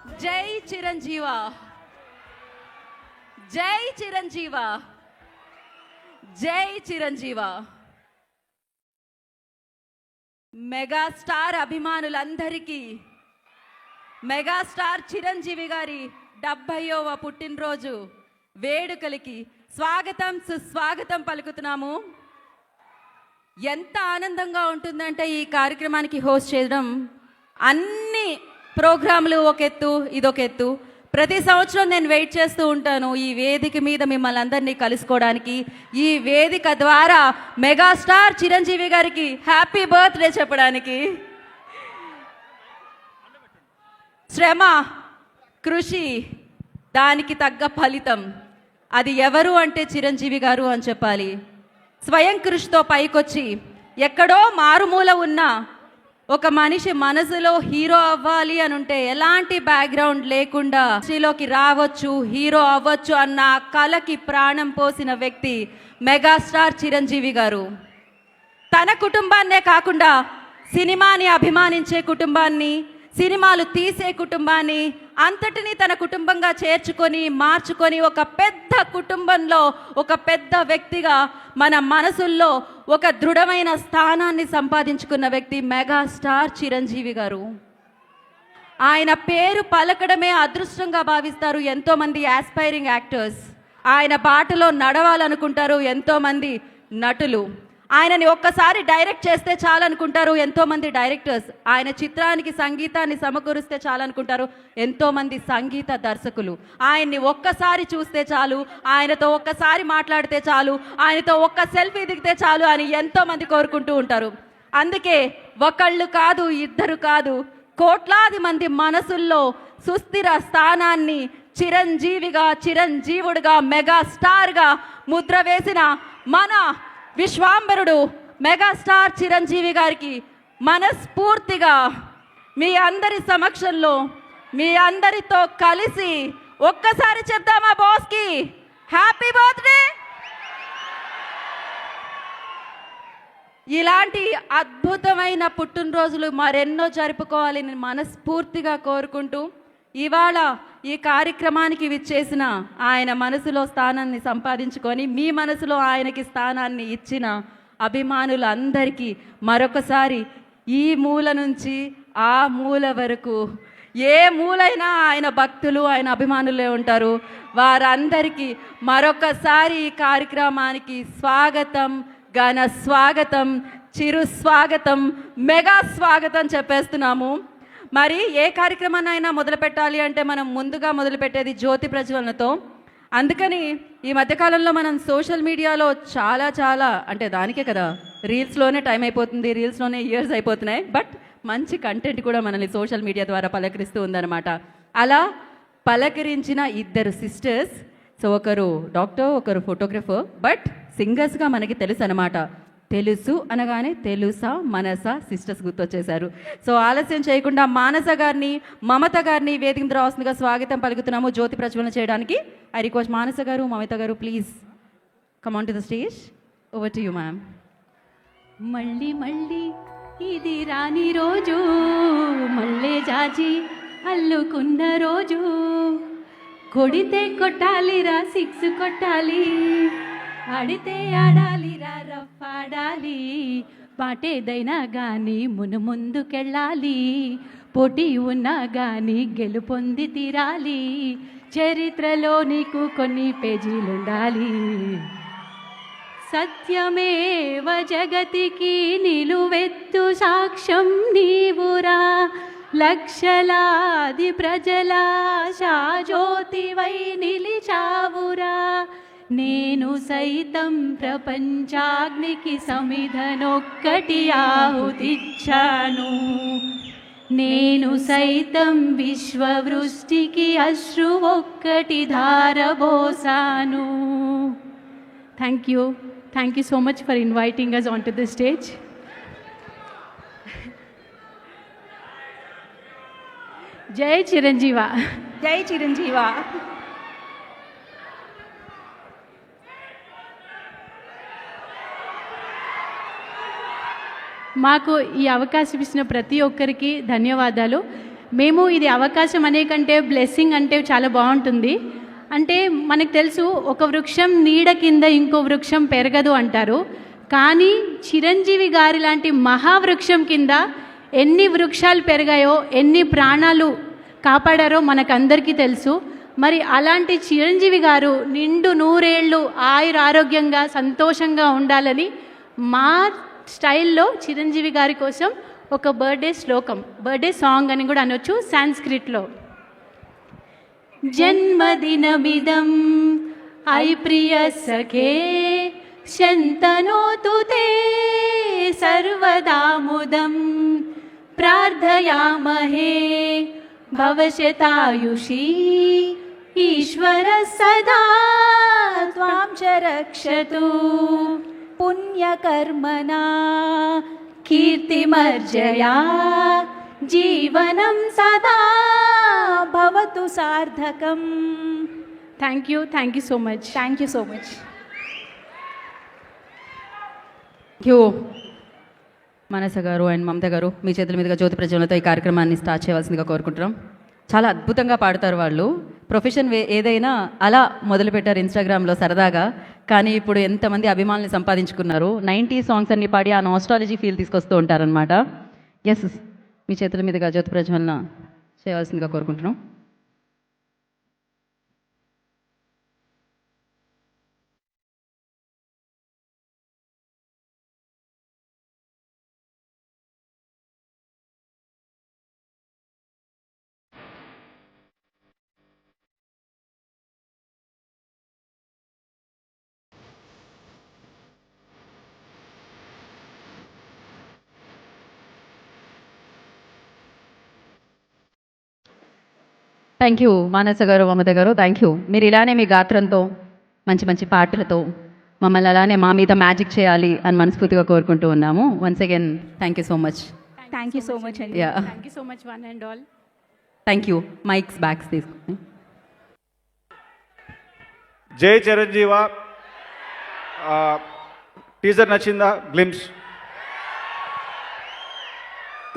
జై చిరంజీవ, జై చిరంజీవ, జై చిరంజీవ. మెగాస్టార్ అభిమానులందరికీ మెగాస్టార్ చిరంజీవి గారి 70వ పుట్టినరోజు వేడుకలకి స్వాగతం సుస్వాగతం పలుకుతున్నాము. ఎంత ఆనందంగా ఉంటుందంటే ఈ కార్యక్రమానికి హోస్ట్ చేయడం. అన్ని ప్రోగ్రాంలు ఒక ఎత్తు, ఇదొక ఎత్తు. ప్రతి సంవత్సరం నేను వెయిట్ చేస్తూ ఉంటాను ఈ వేదిక మీద మిమ్మల్ని అందరినీ కలుసుకోవడానికి, ఈ వేదిక ద్వారా మెగాస్టార్ చిరంజీవి గారికి హ్యాపీ బర్త్డే చెప్పడానికి. శ్రమ, కృషి, దానికి తగ్గ ఫలితం. అది ఎవరు అంటే చిరంజీవి గారు అని చెప్పాలి. స్వయం కృషితో పైకొచ్చి ఎక్కడో మారుమూల ఉన్న ఒక మనిషి మనసులో హీరో అవ్వాలి అని ఉంటే ఎలాంటి బ్యాక్గ్రౌండ్ లేకుండా ఇండస్ట్రీలోకి రావచ్చు, హీరో అవ్వచ్చు అన్న కళకి ప్రాణం పోసిన వ్యక్తి మెగాస్టార్ చిరంజీవి గారు. తన కుటుంబాన్నే కాకుండా సినిమాని అభిమానించే కుటుంబాన్ని, సినిమాలు తీసే కుటుంబాన్ని అంతటినీ తన కుటుంబంగా చేర్చుకొని మార్చుకొని ఒక పెద్ద కుటుంబంలో ఒక పెద్ద వ్యక్తిగా మన మనసుల్లో ఒక దృఢమైన స్థానాన్ని సంపాదించుకున్న వ్యక్తి మెగాస్టార్ చిరంజీవి గారు. ఆయన పేరు పలకడమే అదృష్టంగా భావిస్తారు ఎంతోమంది ఆస్పైరింగ్ యాక్టర్స్. ఆయన బాటలో నడవాలనుకుంటారు ఎంతోమంది నటులు. ఆయనని ఒక్కసారి డైరెక్ట్ చేస్తే చాలనుకుంటారు ఎంతోమంది డైరెక్టర్స్. ఆయన చిత్రానికి సంగీతాన్ని సమకూరిస్తే చాలనుకుంటారు ఎంతోమంది సంగీత దర్శకులు. ఆయన్ని ఒక్కసారి చూస్తే చాలు, ఆయనతో ఒక్కసారి మాట్లాడితే చాలు, ఆయనతో ఒక్క సెల్ఫీ దిగితే చాలు అని ఎంతోమంది కోరుకుంటూ ఉంటారు. అందుకే ఒకళ్ళు కాదు, ఇద్దరు కాదు, కోట్లాది మంది మనసుల్లో సుస్థిర స్థానాన్ని చిరంజీవిగా, చిరంజీవుడిగా, మెగాస్టార్గా ముద్ర వేసిన మన విశ్వాంబరుడు మెగాస్టార్ చిరంజీవి గారికి మనస్ఫూర్తిగా మీ అందరి సమక్షంలో మీ అందరితో కలిసి ఒక్కసారి చెప్దామా బాస్కి హ్యాపీ బర్త్డే. ఇలాంటి అద్భుతమైన పుట్టినరోజులు మరెన్నో జరుపుకోవాలని మనస్ఫూర్తిగా కోరుకుంటూ ఇవాళ ఈ కార్యక్రమానికి విచ్చేసిన ఆయన మనసులో స్థానాన్ని సంపాదించుకొని మీ మనసులో ఆయనకి స్థానాన్ని ఇచ్చిన అభిమానులందరికీ మరొకసారి ఈ మూల నుంచి ఆ మూల వరకు ఏ మూలైనా ఆయన భక్తులు, ఆయన అభిమానులే ఉంటారు. వారందరికీ మరొకసారి ఈ కార్యక్రమానికి స్వాగతం, ఘన స్వాగతం, చిరు స్వాగతం, మెగా స్వాగతం చెప్పేస్తున్నాము. మరి ఏ కార్యక్రమాన్ని అయినా మొదలు పెట్టాలి అంటే మనం ముందుగా మొదలుపెట్టేది జ్యోతి ప్రజ్వలనతో. అందుకని ఈ మధ్యకాలంలో మనం సోషల్ మీడియాలో చాలా అంటే దానికే కదా రీల్స్లోనే టైం అయిపోతుంది, రీల్స్లోనే ఇయర్స్ అయిపోతున్నాయి. బట్ మంచి కంటెంట్ కూడా మనల్ని సోషల్ మీడియా ద్వారా పలకరిస్తూ ఉందన్నమాట. అలా పలకరించిన ఇద్దరు సిస్టర్స్. సో ఒకరు డాక్టర్, ఒకరు ఫోటోగ్రఫర్, బట్ సింగర్స్గా మనకి తెలుసు అనమాట. తెలుసు అనగానే తెలుసా మనస సిస్టర్స్ గుర్తొచ్చేశారు. సో ఆలస్యం చేయకుండా మానస గారిని, మమత గారిని వేదిక మీద రావాల్సిందిగా స్వాగతం పలుకుతున్నాము జ్యోతి ప్రజ్వలన చేయడానికి. ఐ రిక్వెస్ట్ మానస గారు, మమత గారు, please come on to the stage. Over to you ma'am. మళ్ళీ మళ్ళీ ఇది రాని రోజు, మళ్ళీ జాజి అల్లుకున్న రోజు, కొడితే కొట్టాలిరా సిక్స్ కొట్టాలి, ఆడితే ఆడాలిరా రఫ్ ఆడాలి, పాటేదైనా కానీ ముందుకెళ్ళాలి, పోటీ ఉన్నా కానీ గెలుపొంది తీరాలి, చరిత్రలో నీకు కొన్ని పేజీలుండాలి. సత్యమేవ జగతికి నిలువెత్తు సాక్ష్యం నీవురా, లక్షలాది ప్రజల జ్యోతివై నిలిచావురా, నేను సైతం ప్రపంచాగ్నికి సమిధనొక్కటి ఆహుతిచ్చాను, నేను సైతం విశ్వవృష్టికి అశ్రు ఒక్కటి ధారబోసాను. Thank you so much for inviting us onto the stage. జై చిరంజీవ, జై చిరంజీవ. మాకు ఈ అవకాశం ఇచ్చిన ప్రతి ఒక్కరికి ధన్యవాదాలు. మేము ఇది అవకాశం అనే కంటే బ్లెస్సింగ్ అంటే చాలా బాగుంటుంది. అంటే మనకు తెలుసు ఒక వృక్షం నీడ కింద ఇంకో వృక్షం పెరగదు అంటారు. కానీ చిరంజీవి గారి లాంటి మహావృక్షం కింద ఎన్ని వృక్షాలు పెరిగాయో, ఎన్ని ప్రాణాలు కాపాడారో మనకందరికీ తెలుసు. మరి అలాంటి చిరంజీవి గారు నిండు నూరేళ్ళు ఆరోగ్యంగా సంతోషంగా ఉండాలని మా స్టైల్లో చిరంజీవి గారి కోసం ఒక బర్త్డే సాంగ్ అని కూడా అనొచ్చు సాంస్క్రిట్లో. జన్మదినమిదం ఐ ప్రియ సఖే శంతనోతు తే సర్వదాముదం ప్రార్థయామహే భవశతాయుషీ ఈశ్వర సదా త్వాం చ రక్షతు పుణ్యకర్మణా కీర్తిమర్జయా జీవనం సదా భవతు సార్థకం. Thank you so much. Thank you so much. You Manasa గారు అండ్ మమత గారు, మీ చేతుల మీదుగా జ్యోతి ప్రజ్వలనతో ఈ కార్యక్రమాన్ని స్టార్ట్ చేయవలసిందిగా కోరుకుంటున్నాం. చాలా అద్భుతంగా పాడతారు వాళ్ళు. ప్రొఫెషన్ ఏదైనా అలా మొదలుపెట్టారు ఇన్స్టాగ్రామ్లో సరదాగా, కానీ ఇప్పుడు ఎంతమంది అభిమానులు సంపాదించుకున్నారు. 90 సాంగ్స్ అన్ని పాడి ఆ నాస్టాలజీ ఫీల్ తీసుకొస్తూ ఉంటారనమాట. ఎస్, మీ చేతుల మీదుగా జ్యోతి ప్రజ్వలన చేయవలసిందిగా కోరుకుంటున్నాం. థ్యాంక్ యూ మానస గారు, మమత గారు, థ్యాంక్ యూ. మీరు ఇలానే మీ గాత్రంతో మంచి మంచి పాటలతో మమ్మల్ని అలానే మా మీద మ్యాజిక్ చేయాలి అని మనస్ఫూర్తిగా కోరుకుంటూ ఉన్నాము. Once again thank you so much. Thank you so much అండి. Thank you so much one and all. Thank you. Mics bags తీసుకుని. జై చిరంజీవ. టీజర్ నచ్చిందా? గ్లిమ్స్.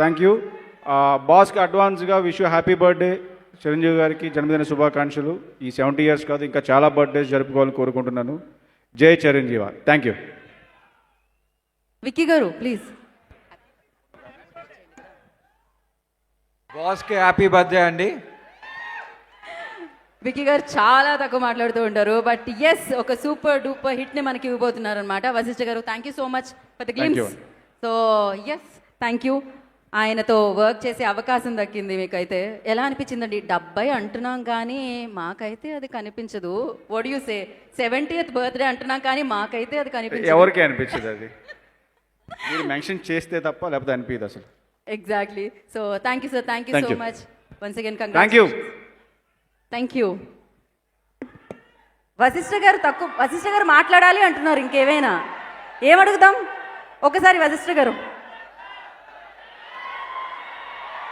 Thank you. బాస్కి అడ్వాన్స్గా wish you happy birthday. Chiranjeevi గారికి జన్మదిన శుభాకాంక్షలు. ఈ 70 years కాదు, ఇంకా చాలా బర్త్డేస్ జరుపుకోవాలని కోరుకుంటున్నాను. జై చిరంజీవ. Thank you. విక్కీ గారు ప్లీజ్. బాస్కి హ్యాపీ బర్త్డే అండి. విక్కీ గారు చాలా తక్కువ మాట్లాడుతూ ఉంటారు, బట్ ఎస్ ఒక సూపర్ డూపర్ హిట్ని మనకి ఇవ్వబోతున్నారు అనమాట. Vasishta garu thank you so much for the glimpse. So yes thank you. ఆయనతో వర్క్ చేసే అవకాశం దక్కింది. మీకైతే ఎలా అనిపించిందండి? 70 అంటున్నాం కానీ మాకైతే అది కనిపించదు. What you say? 70th birthday అంటున్నాం కానీ మాకైతే అది కనిపించదు. ఎవరికి అనిపించదు అది, మీరు మెన్షన్ చేస్తే తప్ప, లేకపోతే అనిపించదు అసలు. Exactly. So thank you sir, thank you Thank so you. Much once again. Thank you. Thank you. Vashishtha garu మాట్లాడాలి అంటున్నారు. ఇంకేమైనా ఏమడుగుదాం ఒకసారి వశిష్ఠ గారు.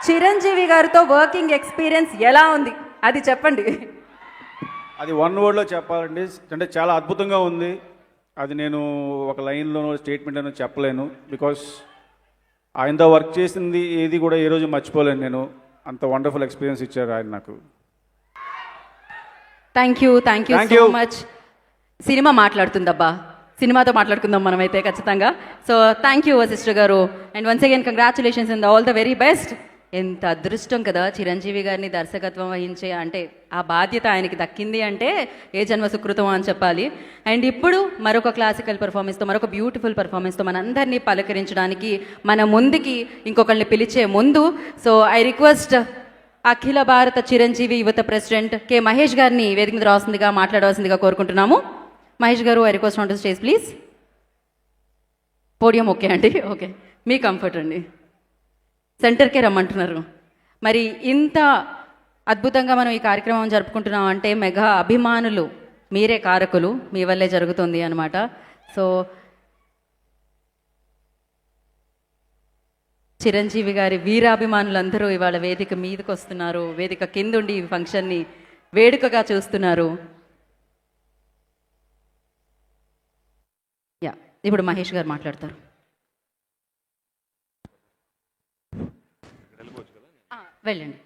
చిరంజీవి గారితో వర్కింగ్ ఎక్స్పీరియన్స్ ఎలా ఉంది అది చెప్పండి. అది 1 wordలో చెప్పాలండి, అంటే చాలా అద్భుతంగా ఉంది. అది నేను ఒక లైన్లోనో స్టేట్మెంట్లోనో చెప్పలేను. బికాస్ ఆయనతో వర్క్ చేసింది ఏది కూడా ఏ రోజు మర్చిపోలేను నేను. అంత వండర్ఫుల్ ఎక్స్పీరియన్స్ ఇచ్చారు ఆయన నాకు. Thank you Thank so you. Much. సినిమా మాట్లాడుతుందబ్బా, సినిమాతో మాట్లాడుకుందాం మనమైతే ఖచ్చితంగా. సో థ్యాంక్ యూ వశిష్ఠ గారు and once again congratulations and all the very best. ఎంత అదృష్టం కదా చిరంజీవి గారిని దర్శకత్వం వహించే, అంటే ఆ బాధ్యత ఆయనకి దక్కింది అంటే ఏ జన్మ సుకృతం అని చెప్పాలి. అండ్ ఇప్పుడు మరొక క్లాసికల్ పర్ఫార్మెన్స్తో, మరొక బ్యూటిఫుల్ పర్ఫార్మెన్స్తో మనందరినీ పలకరించడానికి మన ముందుకి ఇంకొకరిని పిలిచే ముందు, సో ఐ రిక్వెస్ట్ అఖిల భారత చిరంజీవి యువత ప్రెసిడెంట్ కె మహేష్ గారిని వేదిక మీద రావాల్సిందిగా మాట్లాడవలసిందిగా కోరుకుంటున్నాము. మహేష్ గారు, I request on to stage please. Podium okay అండి? ఓకే, మీ కంఫర్ట్ అండి. సెంటర్కే రమ్మంటున్నారు. మరి ఇంత అద్భుతంగా మనం ఈ కార్యక్రమం జరుపుకుంటున్నాం అంటే మెగా అభిమానులు మీరే కారకులు, మీ వల్లే జరుగుతుంది అనమాట. సో చిరంజీవి గారి వీరాభిమానులందరూ ఇవాళ వేదిక మీదకి వస్తున్నారు, వేదిక కిందుండి ఈ ఫంక్షన్ని వేడుకగా చూస్తున్నారు. యా, ఇప్పుడు మహేష్ గారు మాట్లాడతారు. వెళ్ళండి.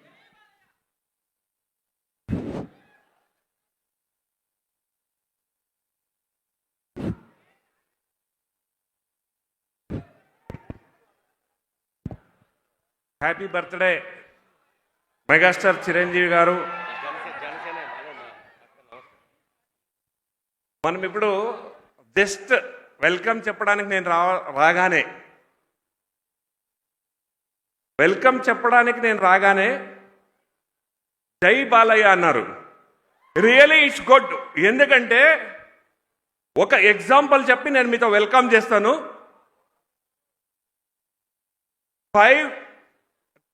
హ్యాపీ బర్త్డే మెగాస్టార్ చిరంజీవి గారు. మనం ఇప్పుడు జస్ట్ వెల్కమ్ చెప్పడానికి నేను రాగానే జై బాలయ్య అన్నారు. Really it's good. ఎందుకంటే ఒక ఎగ్జాంపుల్ చెప్పి నేను మీతో వెల్కమ్ చేస్తాను.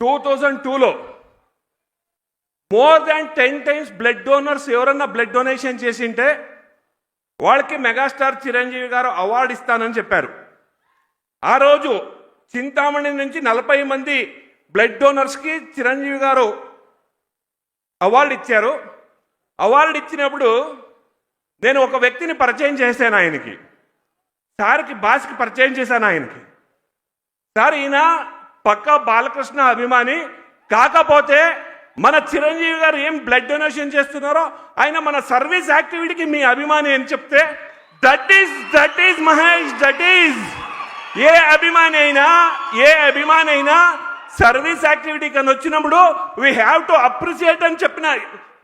2002లో more than 10 times blood donors ఎవరన్నా బ్లడ్ డొనేషన్ చేసింటే వాళ్ళకి మెగాస్టార్ చిరంజీవి గారు అవార్డు ఇస్తానని చెప్పారు. ఆ రోజు చింతామణి నుంచి 40 మంది బ్లడ్ డోనర్స్కి చిరంజీవి గారు అవార్డు ఇచ్చారు. అవార్డు ఇచ్చినప్పుడు నేను ఒక వ్యక్తిని పరిచయం చేశాను ఆయనకి, బాస్కి పరిచయం చేశాను ఆయనకి. సార్, ఈయన పక్కా బాలకృష్ణ అభిమాని, కాకపోతే మన చిరంజీవి గారు ఏం బ్లడ్ డొనేషన్ చేస్తున్నారో ఆయన మన సర్వీస్ యాక్టివిటీకి మీ అభిమాని అని చెప్తే that is Mahesh, that is a అభిమాని అయినా సర్వీస్ యాక్టివిటీకి అని వచ్చినప్పుడు వీ హ్యావ్ టు అప్రిషియేట్ అని చెప్పిన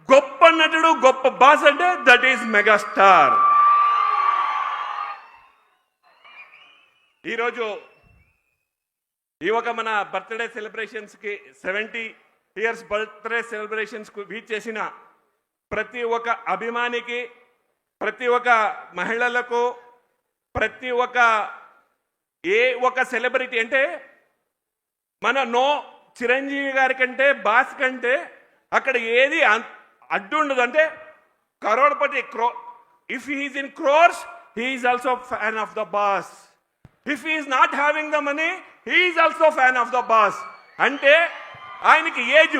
గొప్ప నటుడు, గొప్ప బాస్ అంటే దట్ ఈస్ మెగాస్టార్. ఈరోజు ఈ ఒక మన బర్త్డే సెలబ్రేషన్స్కి 70 years బర్త్డే సెలబ్రేషన్స్కు వీచ్ చేసిన ప్రతి ఒక్క అభిమానికి, ప్రతి ఒక్క మహిళలకు, ప్రతి ఒక్క సెలబ్రిటీ అంటే మన చిరంజీవి గారి కంటే బాస్ కంటే అక్కడ ఏది అడ్డు ఉండదు. అంటే crorepati if he's in crores he is also fan of the boss. If he's not having the money he is also fan of the boss. అంటే ఆయనకి ఏజ్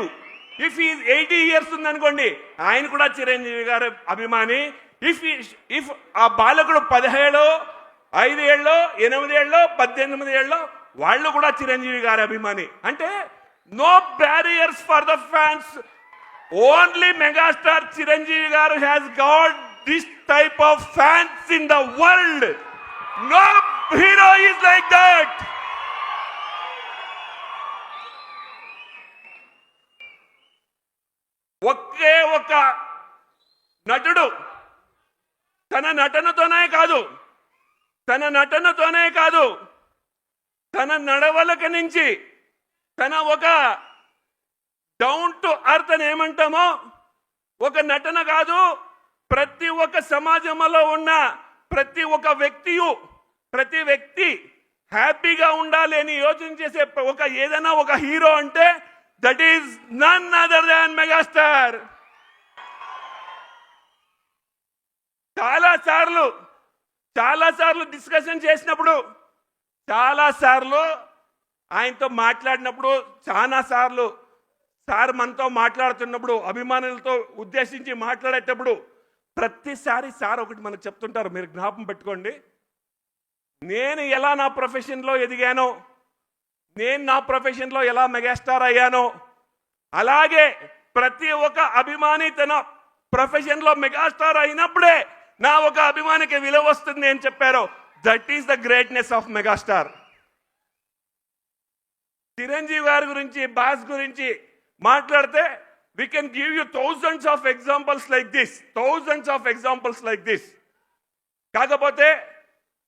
ఇఫ్ ఈ 80 years ఉందనుకోండి, ఆయన కూడా చిరంజీవి గారు అభిమాని. ఇఫ్ ఆ బాలకుడు 17, 5 ఏళ్ళు, 8 ఏళ్ళు, 18 ఏళ్ళు, వాళ్ళు కూడా చిరంజీవి గారి అభిమాని. అంటే no barriers for the fans. Only megastar Chiranjeevi గారు has got this type of fans in the world. No hero is like that. ఒకే ఒక నటుడు తన నటనతోనే కాదు తన నడవలక నుంచి, తన ఒక డౌన్ టు అర్త్ అని ఏమంటామో ఒక నటన కాదు, ప్రతి ఒక్క సమాజంలో ఉన్న ప్రతి వ్యక్తి హ్యాపీగా ఉండాలి అని యోచన చేసే ఏదైనా ఒక హీరో అంటే that is none other than megastar. చాలాసార్లు డిస్కషన్ చేసినప్పుడు, చాలాసార్లు ఆయనతో మాట్లాడినప్పుడు, చాలాసార్లు సార్ మనతో మాట్లాడుతున్నప్పుడు, అభిమానులతో ఉద్దేశించి మాట్లాడేటప్పుడు ప్రతిసారి సార్ ఒకటి మనకు చెప్తుంటారు, మీరు జ్ఞాపకం పెట్టుకోండి. నేను ఎలా నా ప్రొఫెషన్లో ఎదిగానో, నేను నా ప్రొఫెషన్లో ఎలా మెగాస్టార్ అయ్యానో, అలాగే ప్రతి ఒక్క అభిమాని తన ప్రొఫెషన్లో మెగాస్టార్ అయినప్పుడే నా ఒక అభిమానికి విలువ వస్తుంది అని చెప్పారు. That is the greatness of megastar. Chiranjeevi గారి గురించి, బాస్ గురించి మాట్లాడితే we can give you thousands of examples like this. కాకపోతే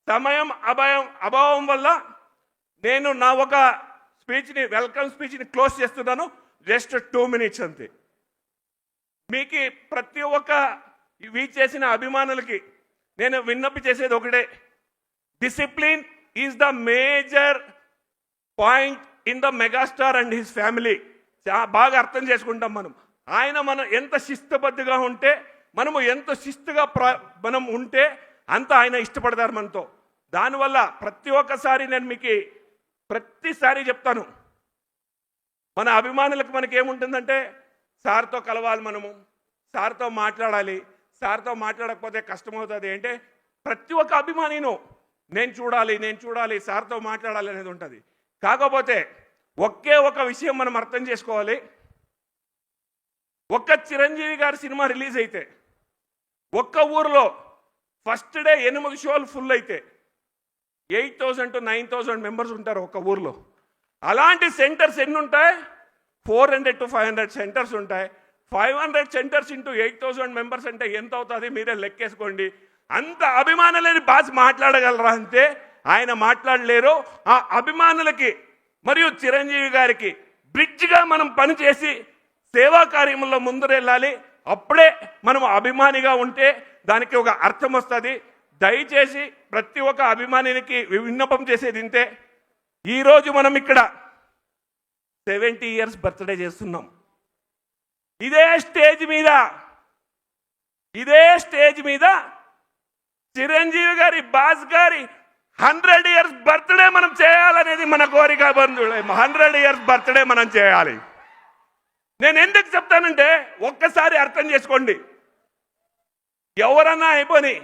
సమయం అభావం వల్ల నేను నా ఒక వెల్కమ్ స్పీచ్ని క్లోజ్ చేస్తున్నాను. జస్ట్ 2 minutes అంతే. మీకు ప్రతి ఒక్క చేసిన అభిమానులకి నేను విన్నపి చేసేది ఒకటే, discipline is the major point in the megastar and his family. బాగా అర్థం చేసుకుంటాం మనం ఎంత శిస్తుబద్ధంగా ఉంటే, మనము ఎంత శిస్తుగా మనం ఉంటే అంత ఆయన ఇష్టపడతారు మనతో. దానివల్ల ప్రతి ఒక్కసారి నేను మీకు ప్రతిసారి చెప్తాను, మన అభిమానులకు మనకేముంటుందంటే సార్తో కలవాలి, మనము సార్తో మాట్లాడాలి, సార్తో మాట్లాడకపోతే కష్టమవుతుంది అంటే ప్రతి ఒక్క అభిమానిను నేను చూడాలి సార్తో మాట్లాడాలి అనేది ఉంటుంది. కాకపోతే ఒకే ఒక విషయం మనం అర్థం చేసుకోవాలి, ఒక్క చిరంజీవి గారి సినిమా రిలీజ్ అయితే ఒక్క ఊరిలో ఫస్ట్ డే 8 షోలు ఫుల్ అయితే 8,000 to 9,000 మెంబర్స్ ఉంటారు ఒక్క ఊర్లో. అలాంటి సెంటర్స్ ఎన్ని ఉంటాయి? 400 to 500 సెంటర్స్ ఉంటాయి. 500 సెంటర్స్ ఇంటూ 8,000 మెంబర్స్ అంటే ఎంత అవుతుంది మీరే లెక్కేసుకోండి. అంత అభిమానులని బాస్ మాట్లాడగలరా అంటే ఆయన మాట్లాడలేరు. ఆ అభిమానులకి మరియు చిరంజీవి గారికి బ్రిడ్జ్గా మనం పనిచేసి సేవా కార్యముల్లో ముందరెళ్ళాలి. అప్పుడే మనం అభిమానిగా ఉంటే దానికి ఒక అర్థం వస్తుంది. దయచేసి ప్రతి ఒక్క అభిమానికి విన్నపం చేసేది ఇంతే. ఈరోజు మనం ఇక్కడ 70 years బర్త్డే చేస్తున్నాం. ఇదే స్టేజ్ మీద చిరంజీవి గారి బాస్ గారి 100 years బర్త్డే మనం చేయాలనేది మన కోరిక. బంధువులు 100 years బర్త్డే మనం చేయాలి. నేను ఎందుకు చెప్తానంటే ఒక్కసారి అర్థం చేసుకోండి. ఎవరన్నా అయిపోయి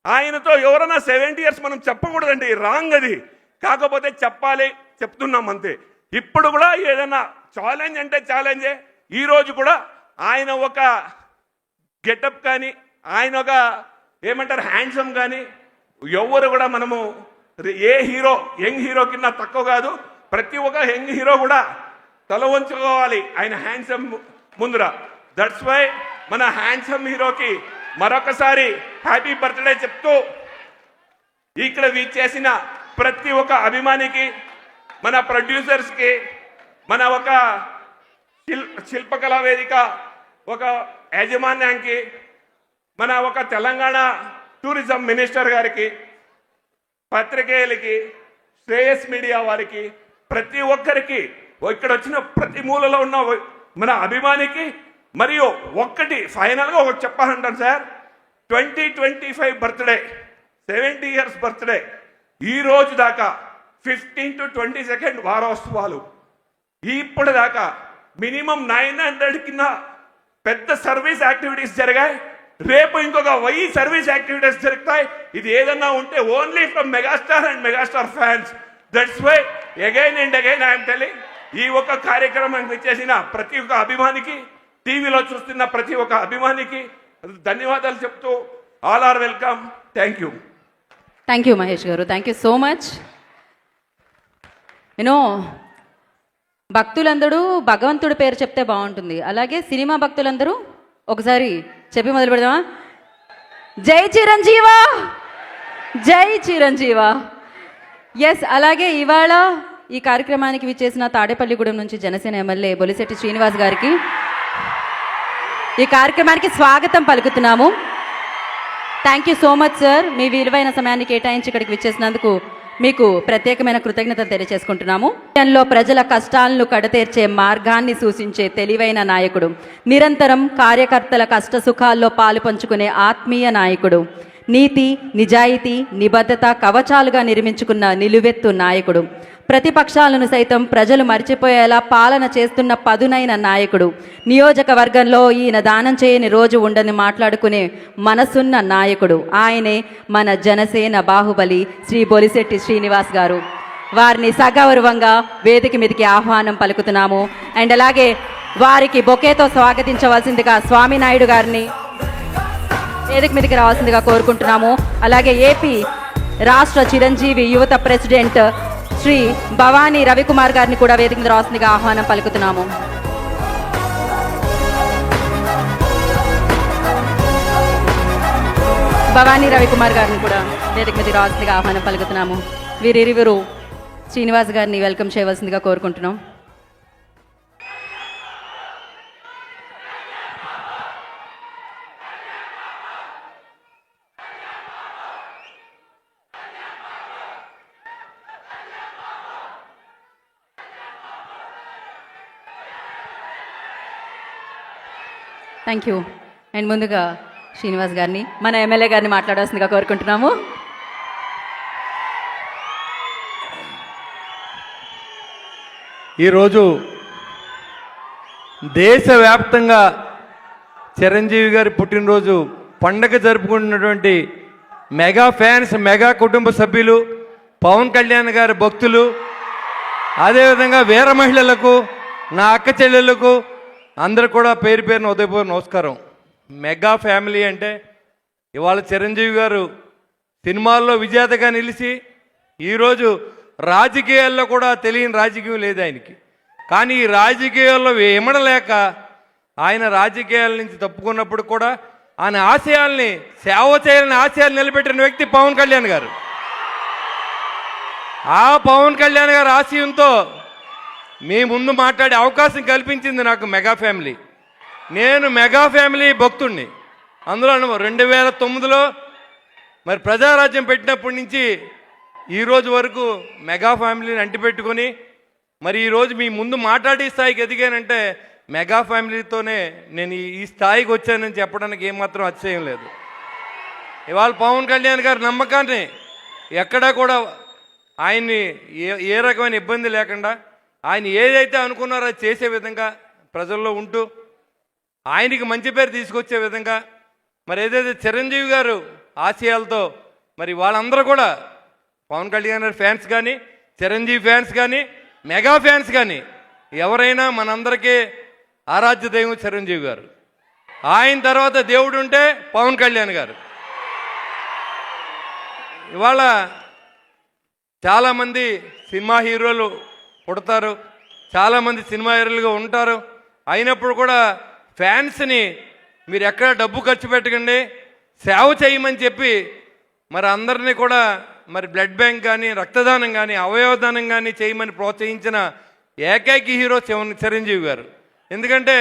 ఆయనతో ఎవరన్నా 70 years మనం చెప్పకూడదండి, రాంగ్ అది. కాకపోతే చెప్పాలి, చెప్తున్నాం అంతే. ఇప్పుడు కూడా ఏదైనా ఛాలెంజ్ అంటే ఛాలెంజే. ఈరోజు కూడా ఆయన ఒక గెటప్ కానీ ఆయన ఒక ఏమంటారు హ్యాండ్సమ్ కానీ ఎవరు కూడా మనము ఏ హీరో యంగ్ హీరో కింద తక్కువ కాదు. ప్రతి ఒక్క యంగ్ హీరో కూడా తల వంచుకోవాలి ఆయన హ్యాండ్సమ్ ముందర. దట్స్ వై మన హ్యాండ్సమ్ హీరోకి మరొకసారి హ్యాపీ బర్త్డే చెప్తూ ఇక్కడ చేసిన ప్రతి ఒక్క అభిమానికి, మన ప్రొడ్యూసర్స్కి, మన ఒక శిల్పకళా వేదిక ఒక యాజమాన్యానికి, మన ఒక తెలంగాణ టూరిజం మినిస్టర్ గారికి, పత్రికేయులకి, శ్రేయస్ మీడియా వారికి, ప్రతి ఒక్కరికి, ఇక్కడ వచ్చిన ప్రతి మూలలో ఉన్న మన అభిమానికి మరియు ఒక్కటి ఫైనల్గా ఒకటి చెప్పాలంటాను సార్. 2025 బర్త్డే, 70 years బర్త్డే, ఈ రోజు దాకా 15 to 22 వారోత్సవాలు, ఇప్పుడు దాకా మినిమం 900 కింద పెద్ద సర్వీస్ యాక్టివిటీస్ జరిగాయి. రేపు ఇంకొక 1000 సర్వీస్ యాక్టివిటీస్ జరుగుతాయి. ఇది ఏదన్నా ఉంటే only from megastar and megastar fans. That's why again and again I'm telling, ఈ ఒక్క కార్యక్రమానికి చేసిన ప్రతి ఒక్క అభిమానికి, టీవీలో చూస్తున్న ప్రతి ఒక్క అభిమానికి ధన్యవాదాలు చెప్తూ all are welcome. Thank you. Thank you Mahesh garu, thank you so much. భక్తులందరూ భగవంతుడి పేరు చెప్తే బాగుంటుంది. అలాగే సినిమా భక్తులందరూ ఒకసారి చెప్పి మొదలు పెడదామా? జై చిరంజీవా, జై చిరంజీవా. ఎస్, అలాగే ఇవాళ ఈ కార్యక్రమానికి విచ్చేసిన తాడేపల్లిగూడెం నుంచి జనసేన ఎమ్మెల్యే బొలిశెట్టి శ్రీనివాస్ గారికి ఈ కార్యక్రమానికి స్వాగతం పలుకుతున్నాము. Thank you so much sir, మీ విలువైన సమయాన్ని కేటాయించి ఇక్కడికి విచ్చేసినందుకు మీకు ప్రత్యేకమైన కృతజ్ఞతలు తెలియజేసుకుంటున్నాము. లో ప్రజల కష్టాలను కడతీర్చే మార్గాన్ని సూచించే తెలివైన నాయకుడు, నిరంతరం కార్యకర్తల కష్ట సుఖాల్లో పాలు పంచుకునే ఆత్మీయ నాయకుడు, నీతి, నిజాయితీ, నిబద్ధత కవచాలుగా నిర్మించుకున్న నిలువెత్తు నాయకుడు, ప్రతిపక్షాలను సైతం ప్రజలు మర్చిపోయేలా పాలన చేస్తున్న పదునైన నాయకుడు, నియోజకవర్గంలో ఈయన దానం చేయని రోజు ఉండని మాట్లాడుకునే మనసున్న నాయకుడు, ఆయనే మన జనసేన బాహుబలి శ్రీ బొలిశెట్టి శ్రీనివాస్ గారు. వారిని సగౌరవంగా వేదిక మీదకి ఆహ్వానం పలుకుతున్నాము. అండ్ అలాగే వారికి బొకేతో స్వాగతించవలసిందిగా స్వామినాయుడు గారిని వేదిక మీదకి రావాల్సిందిగా కోరుకుంటున్నాము. అలాగే ఏపీ రాష్ట్ర చిరంజీవి యువత ప్రెసిడెంట్ శ్రీ భవానీ రవికుమార్ గారిని కూడా వేదిక మీద రావాల్సిందిగా ఆహ్వానం పలుకుతున్నాము. భవానీ రవికుమార్ గారిని కూడా వేదిక మీద రావాల్సిందిగా ఆహ్వానం పలుకుతున్నాము. వీరిరువురు శ్రీనివాస్ గారిని వెల్కమ్ చేయవలసిందిగా కోరుకుంటున్నాం. Thank you. అండ్ ముందుగా శ్రీనివాస్ గారిని, మన ఎమ్మెల్యే గారిని మాట్లాడాల్సిందిగా కోరుకుంటున్నాము. ఈరోజు దేశవ్యాప్తంగా చిరంజీవి గారి పుట్టినరోజు పండగ జరుపుకుంటున్నటువంటి మెగా ఫ్యాన్స్, మెగా కుటుంబ సభ్యులు, పవన్ కళ్యాణ్ గారి భక్తులు, అదేవిధంగా వీర మహిళలకు, నా అక్క చెల్లెళ్ళకు అందరు కూడా పేరు పేరున ఉదయపూర్వ నమస్కారం. మెగా ఫ్యామిలీ అంటే ఇవాళ చిరంజీవి గారు సినిమాల్లో విజేతగా నిలిచి ఈరోజు రాజకీయాల్లో కూడా తెలియని రాజకీయం లేదు ఆయనకి. కానీ ఈ రాజకీయాల్లో ఇమడలేక ఆయన రాజకీయాల నుంచి తప్పుకున్నప్పుడు కూడా ఆయన ఆశయాల్ని, సేవ చేయాలని ఆశయాలు నిలబెట్టిన వ్యక్తి పవన్ కళ్యాణ్ గారు. ఆ పవన్ కళ్యాణ్ గారి ఆశయంతో మీ ముందు మాట్లాడే అవకాశం కల్పించింది నాకు మెగా ఫ్యామిలీ. నేను మెగా ఫ్యామిలీ భక్తుడిని. అందులో 2009లో మరి ప్రజారాజ్యం పెట్టినప్పటి నుంచి ఈరోజు వరకు మెగా ఫ్యామిలీని అంటిపెట్టుకొని మరి ఈరోజు మీ ముందు మాట్లాడే స్థాయికి ఎదిగానంటే మెగా ఫ్యామిలీతోనే నేను ఈ స్థాయికి వచ్చానని చెప్పడానికి ఏమాత్రం అతిశయం లేదు. ఇవాళ పవన్ కళ్యాణ్ గారి నమ్మకాన్ని ఎక్కడా కూడా ఆయన్ని ఏ రకమైన ఇబ్బంది లేకుండా ఆయన ఏదైతే అనుకున్నారో అది చేసే విధంగా ప్రజల్లో ఉంటూ ఆయనకి మంచి పేరు తీసుకొచ్చే విధంగా మరి ఏదైతే చిరంజీవి గారు ఆశయాలతో మరి వాళ్ళందరూ కూడా పవన్ కళ్యాణ్ గారి ఫ్యాన్స్ కానీ, చిరంజీవి ఫ్యాన్స్ కానీ, మెగా ఫ్యాన్స్ కానీ ఎవరైనా మనందరికీ ఆరాధ్య దైవం చిరంజీవి గారు. ఆయన తర్వాత దేవుడు ఉంటే పవన్ కళ్యాణ్ గారు. ఇవాళ చాలామంది సినిమా హీరోలు పుడతారు, చాలామంది సినిమా హీరోలుగా ఉంటారు. అయినప్పుడు కూడా ఫ్యాన్స్ని మీరు ఎక్కడ డబ్బు ఖర్చు పెట్టకండి, సేవ చేయమని చెప్పి మరి అందరినీ కూడా మరి బ్లడ్ బ్యాంక్ కానీ, రక్తదానం కానీ, అవయవదానం కానీ చేయమని ప్రోత్సహించిన ఏకైక హీరో చిరంజీవి గారు. ఎందుకంటే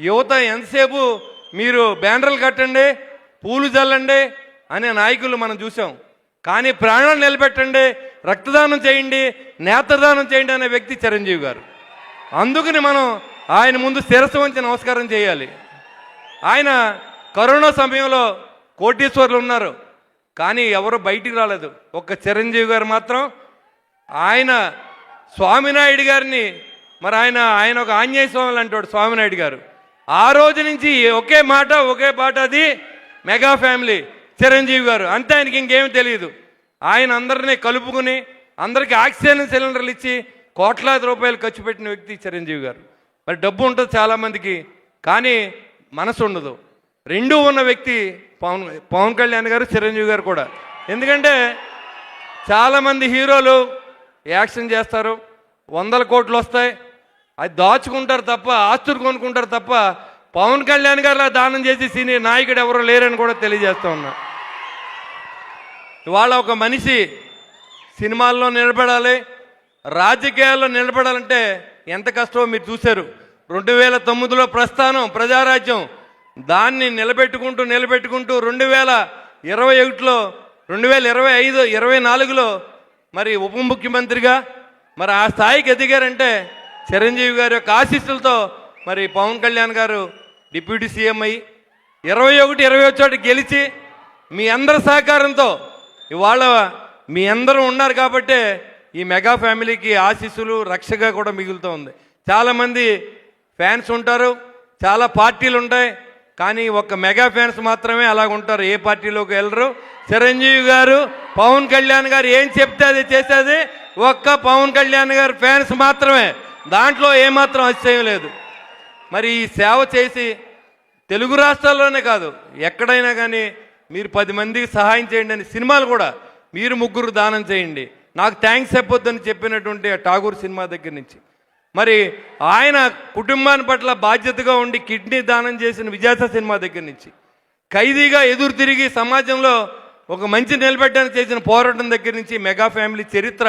యువత ఎంతసేపు మీరు బ్యానర్లు కట్టండి, పూలు చల్లండి అనే నాయకులు మనం చూసాం. కానీ ప్రాణాలు నిలబెట్టండి, రక్తదానం చేయండి, నేత్రదానం చేయండి అనే వ్యక్తి చిరంజీవి గారు. అందుకని మనం ఆయన ముందు శిరస్సు వంచి నమస్కారం చేయాలి. ఆయన కరోనా సమయంలో కోటీశ్వర్లు ఉన్నారు, కానీ ఎవరు బయటికి రాలేదు. ఒక్క చిరంజీవి గారు మాత్రం ఆయన స్వామినాయుడు గారిని మరి ఆయన ఒక ఆంజనేయ స్వామి అంటాడు స్వామినాయుడు గారు. ఆ రోజు నుంచి ఒకే పాట అది మెగా ఫ్యామిలీ చిరంజీవి గారు. అంతే, ఆయనకి ఇంకేమీ తెలియదు. ఆయన అందరినీ కలుపుకుని అందరికీ ఆక్సిజన్ సిలిండర్లు ఇచ్చి కోట్లాది రూపాయలు ఖర్చు పెట్టిన వ్యక్తి చిరంజీవి గారు. మరి డబ్బు ఉంటుంది చాలామందికి, కానీ మనసు ఉండదు. రెండూ ఉన్న వ్యక్తి పవన్ కళ్యాణ్ గారు, చిరంజీవి గారు కూడా. ఎందుకంటే చాలామంది హీరోలు యాక్షన్ చేస్తారు, 100 కోట్లు వస్తాయి, అది దాచుకుంటారు తప్ప, ఆస్తులు కొనుక్కుంటారు తప్ప పవన్ కళ్యాణ్ గారిలా దానం చేసి సినీ నాయకుడు ఎవరో లేరని కూడా తెలియజేస్తూ ఉన్నా. ఇవాళ ఒక మనిషి సినిమాల్లో నిలబడాలి, రాజకీయాల్లో నిలబడాలంటే ఎంత కష్టమో మీరు చూశారు. 2009లో ప్రస్థానం ప్రజారాజ్యం, దాన్ని నిలబెట్టుకుంటూ 2021లో 2025, 24లో మరి ఉప ముఖ్యమంత్రిగా మరి ఆ స్థాయికి ఎదిగారంటే చిరంజీవి గారి యొక్క ఆశీస్సులతో మరి పవన్ కళ్యాణ్ గారు డిప్యూటీ సీఎం అయ్యి 21, 28 గెలిచి మీ అందరి సహకారంతో ఇవాళ మీ అందరూ ఉన్నారు కాబట్టే ఈ మెగా ఫ్యామిలీకి ఆశీస్సులు రక్షగా కూడా మిగులుతూ ఉంది. చాలామంది ఫ్యాన్స్ ఉంటారు, చాలా పార్టీలు ఉంటాయి, కానీ ఒక్క మెగా ఫ్యాన్స్ మాత్రమే అలాగ ఉంటారు, ఏ పార్టీలోకి వెళ్ళరు. చిరంజీవి గారు, పవన్ కళ్యాణ్ గారు ఏం చెప్తే అది చేసేది ఒక్క పవన్ కళ్యాణ్ గారు ఫ్యాన్స్ మాత్రమే, దాంట్లో ఏమాత్రం అతిశయం లేదు. మరి ఈ సేవ చేసి తెలుగు రాష్ట్రాల్లోనే కాదు ఎక్కడైనా కానీ మీరు 10 మందికి సహాయం చేయండి అని సినిమాలు కూడా మీరు 3 దానం చేయండి, నాకు థ్యాంక్స్ చెప్పొద్దని చెప్పినటువంటి ఠాగూర్ సినిమా దగ్గర నుంచి మరి ఆయన కుటుంబాన్ని పట్ల బాధ్యతగా ఉండి కిడ్నీ దానం చేసిన విజాస సినిమా దగ్గర నుంచి ఖైదీగా ఎదురు తిరిగి సమాజంలో ఒక మంచి నిలబెట్టడానికి చేసిన పోరాటం దగ్గర నుంచి మెగా ఫ్యామిలీ చరిత్ర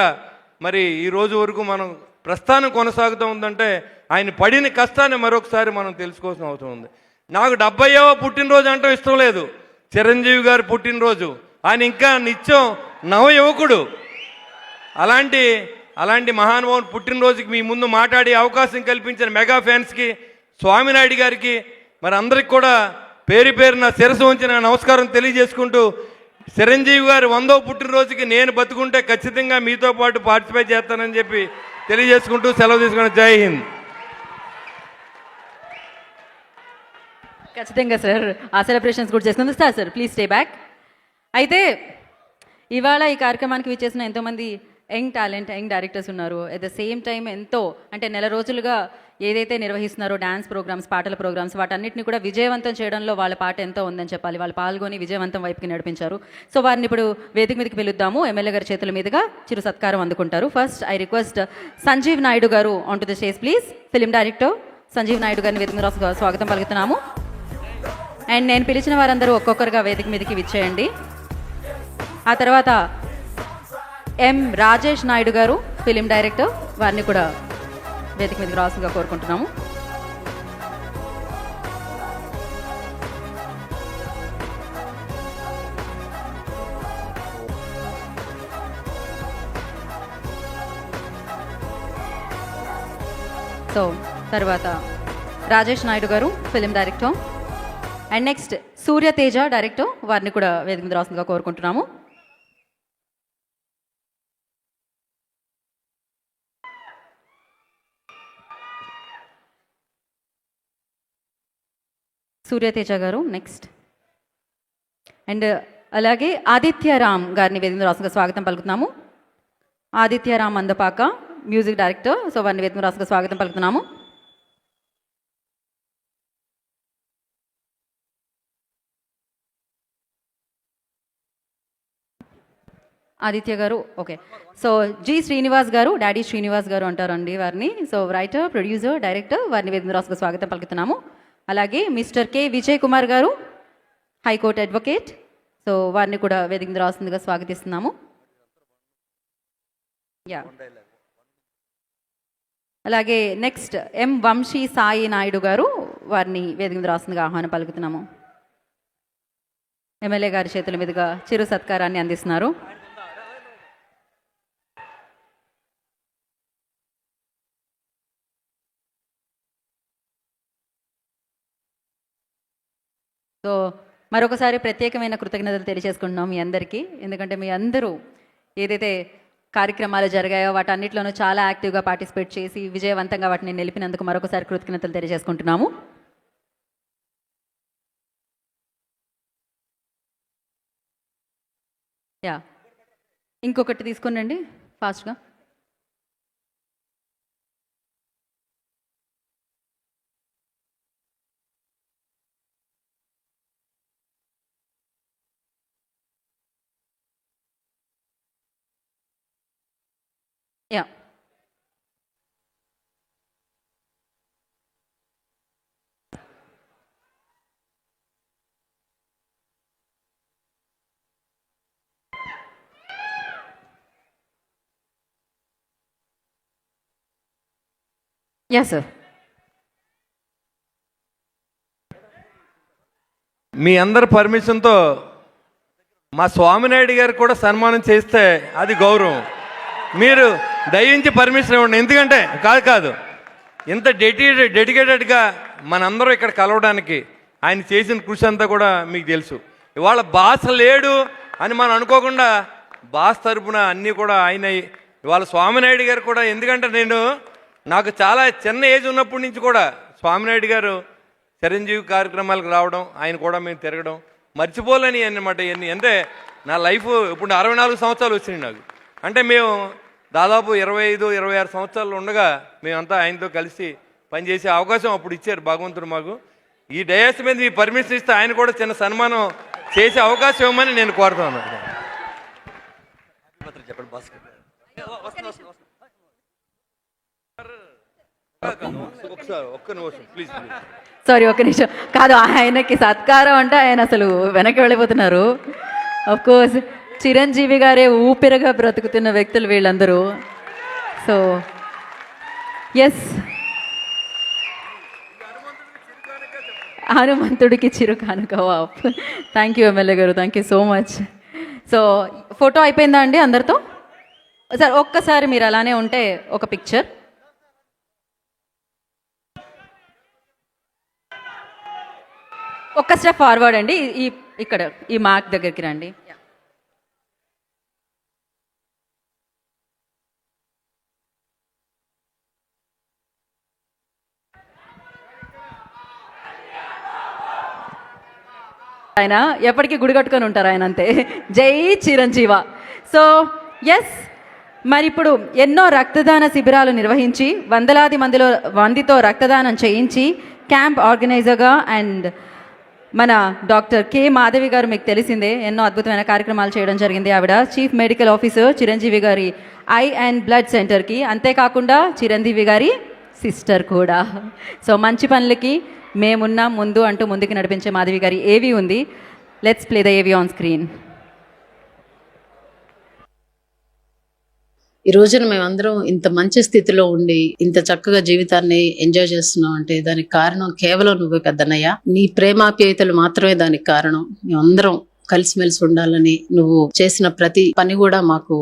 మరి ఈ రోజు వరకు మనం ప్రస్థానం కొనసాగుతూ ఉందంటే ఆయన పడిన కష్టాన్ని మరొకసారి మనం తెలుసుకోవాల్సిన అవసరం ఉంది. నాకు 70వ పుట్టినరోజు అంటే ఇష్టం లేదు, చిరంజీవి గారి పుట్టినరోజు. ఆయన ఇంకా నిత్యం నవయువకుడు. అలాంటి మహానుభావుని పుట్టినరోజుకి మీ ముందు మాట్లాడే అవకాశం కల్పించిన మెగా ఫ్యాన్స్కి, స్వామినాయుడు గారికి మరి అందరికి కూడా పేరు పేరున శిరస్సు వంచి నా నమస్కారం తెలియజేసుకుంటూ చిరంజీవి గారి 100వ పుట్టినరోజుకి నేను బతుకుంటే ఖచ్చితంగా మీతో పాటు పార్టిసిపేట్ చేస్తానని చెప్పి తెలియజేసుకుంటూ సెలవు తీసుకుని జై హింద్. ఖచ్చితంగా సార్, ఆ సెలబ్రేషన్స్ కూడా చేసుకుంది సార్. Please stay back. అయితే ఇవాళ ఈ కార్యక్రమానికి విచ్చేసిన ఎంతోమంది యంగ్ టాలెంట్, యంగ్ డైరెక్టర్స్ ఉన్నారు. అట్ ద సేమ్ టైం ఎంతో అంటే నెల రోజులుగా ఏదైతే నిర్వహిస్తున్నారో డ్యాన్స్ ప్రోగ్రామ్స్, పాటల ప్రోగ్రామ్స్, వాటన్నిటిని కూడా విజయవంతం చేయడంలో వాళ్ళ పాట ఎంతో ఉందని చెప్పాలి. వాళ్ళు పాల్గొని విజయవంతం వైపుకి నడిపించారు. సో వారిని ఇప్పుడు వేదిక మీదకి పిలుద్దాము. ఎమ్మెల్యే గారి చేతుల మీదుగా చిరు సత్కారం అందుకుంటారు. First I request Sanjeev Naidu గారు on to the stage please. Film director Sanjeev Naidu గారిని వేదిక మీద స్వాగతం పలుకుతున్నాము. అండ్ నేను పిలిచిన వారందరూ ఒక్కొక్కరుగా వేదిక మీదకి విచ్చేయండి. ఆ తర్వాత ఎం రాజేష్ నాయుడు గారు ఫిలిం డైరెక్టర్, వారిని కూడా వేదిక మీదకి రాసుగా కోరుకుంటున్నాము. సో తర్వాత రాజేష్ నాయుడు గారు film director. And next Surya Teja director, వారిని కూడా వేదిక మీద రాసుగా కోరుకుంటున్నాము. సూర్యతేజ గారు నెక్స్ట్. అండ్ అలాగే ఆదిత్యరామ్ గారిని వేదిక రాసుగా స్వాగతం పలుకుతున్నాము. ఆదిత్యరామ్ అందపాక మ్యూజిక్ డైరెక్టర్, సో వారిని వేదిక రాసుగా స్వాగతం పలుకుతున్నాము. ఆదిత్య గారు ఓకే. సో జి శ్రీనివాస్ గారు, డాడీ శ్రీనివాస్ గారు అంటారండి వారిని. సో రైటర్, ప్రొడ్యూసర్, డైరెక్టర్, వారిని వేదిక రాసుగా స్వాగతం పలుకుతున్నాము. అలాగే మిస్టర్ కె విజయ్ కుమార్ గారు, హైకోర్టు అడ్వకేట్, సో వారిని కూడా వేదిక మీద రాస్తుందిగా స్వాగతిస్తున్నాము. యా అలాగే నెక్స్ట్ ఎం వంశీ సాయి నాయుడు గారు, వారిని వేదిక మీద రాస్తుందిగా ఆహ్వానం పలుకుతున్నాము. ఎమ్మెల్యే గారి చేతుల మీదుగా చిరు సత్కారాన్ని అందిస్తున్నారు. సో మరొకసారి ప్రత్యేకమైన కృతజ్ఞతలు తెలియజేసుకుంటున్నాం మీ అందరికీ. ఎందుకంటే మీ అందరూ ఏదైతే కార్యక్రమాలు జరిగాయో వాటన్నిటిలోనూ చాలా యాక్టివ్గా పార్టిసిపేట్ చేసి విజయవంతంగా వాటిని నిలిపినందుకు మరొకసారి కృతజ్ఞతలు తెలియజేసుకుంటున్నాము. యా ఇంకొకటి తీసుకునండి ఫాస్ట్గా. Yeah yeah sir. మీ అందరి పర్మిషన్తో మా స్వామినాయుడు గారికి కూడా సన్మానం చేస్తే అది గౌరవం. మీరు దయించి పర్మిషన్ ఇవ్వండి. ఎందుకంటే కాదు ఇంత డెడికేటెడ్గా మనందరూ ఇక్కడ కలవడానికి ఆయన చేసిన కృషి అంతా కూడా మీకు తెలుసు. ఇవాళ బాస్ లేడు అని మనం అనుకోకుండా బాస్ తరపున అన్నీ కూడా ఆయన ఇవాళ స్వామినాయుడు గారు కూడా, ఎందుకంటే నాకు చాలా చిన్న ఏజ్ ఉన్నప్పటి నుంచి కూడా స్వామినాయుడు గారు చిరంజీవి కార్యక్రమాలకు రావడం, ఆయన కూడా మేము తిరగడం మర్చిపోలేని అన్నమాట. ఇవన్నీ అంటే నా లైఫ్ ఇప్పుడు 64 సంవత్సరాలు వచ్చినాయి నాకు. అంటే మేము దాదాపు 25-26 సంవత్సరాలు ఉండగా మేమంతా ఆయనతో కలిసి పనిచేసే అవకాశం అప్పుడు ఇచ్చారు భగవంతుడు మాకు. ఈ డయాస్ మీద మీ పర్మిషన్ ఇస్తే ఆయన కూడా చిన్న సన్మానం చేసే అవకాశం ఇవ్వమని నేను కోరుతున్నాను. సారీ ఒక్క నిమిషం. కాదు, ఆయనకి సత్కారం అంటే ఆయన అసలు వెనక్కి వెళ్ళిపోతున్నారు. ఆఫ్ కోర్స్ చిరంజీవి గారే ఊపిరిగా బ్రతుకుతున్న వ్యక్తులు వీళ్ళందరూ. సో ఎస్, హనుమంతుడికి చిరు కానుక. థ్యాంక్ యూ ఎమ్మెల్యే గారు, thank you so much. So photo అయిపోయిందా అండి అందరితో? సార్ ఒక్కసారి మీరు అలానే ఉంటే ఒక పిక్చర్. ఒక్క స్టెప్ ఫార్వర్డ్ అండి, ఇక్కడ ఈ మార్క్ దగ్గరికి రండి. ఆయన ఎప్పటికీ గుడి కట్టుకొని ఉంటారు ఆయన, అంతే. జై చిరంజీవ. సో ఎస్, మరి ఇప్పుడు ఎన్నో రక్తదాన శిబిరాలు నిర్వహించి వందలాది మందితో రక్తదానం చేయించి క్యాంప్ ఆర్గనైజర్గా అండ్ మన డాక్టర్ కె మాధవి గారు మీకు తెలిసిందే, ఎన్నో అద్భుతమైన కార్యక్రమాలు చేయడం జరిగింది. ఆవిడ చీఫ్ మెడికల్ ఆఫీసర్ చిరంజీవి గారి ఐ అండ్ బ్లడ్ సెంటర్కి, అంతేకాకుండా చిరంజీవి గారి సిస్టర్ కూడా. సో మంచి పనులకి మేమున్నాం ముందు అంటూ ముందుకు నడిపించే మాధవి గారి ఏవి ఉంది. లెట్స్ ప్లే ద ఏవి ఆన్ స్క్రీన్. ఈ రోజున మేమందరం ఇంత మంచి స్థితిలో ఉండి ఇంత చక్కగా జీవితాన్ని ఎంజాయ్ చేస్తున్నాం అంటే దానికి కారణం కేవలం నువ్వే పెద్దన్నయ్య. నీ ప్రేమాప్యాయతలు మాత్రమే దానికి కారణం. మేమందరం కలిసిమెలిసి ఉండాలని నువ్వు చేసిన ప్రతి పని కూడా మాకు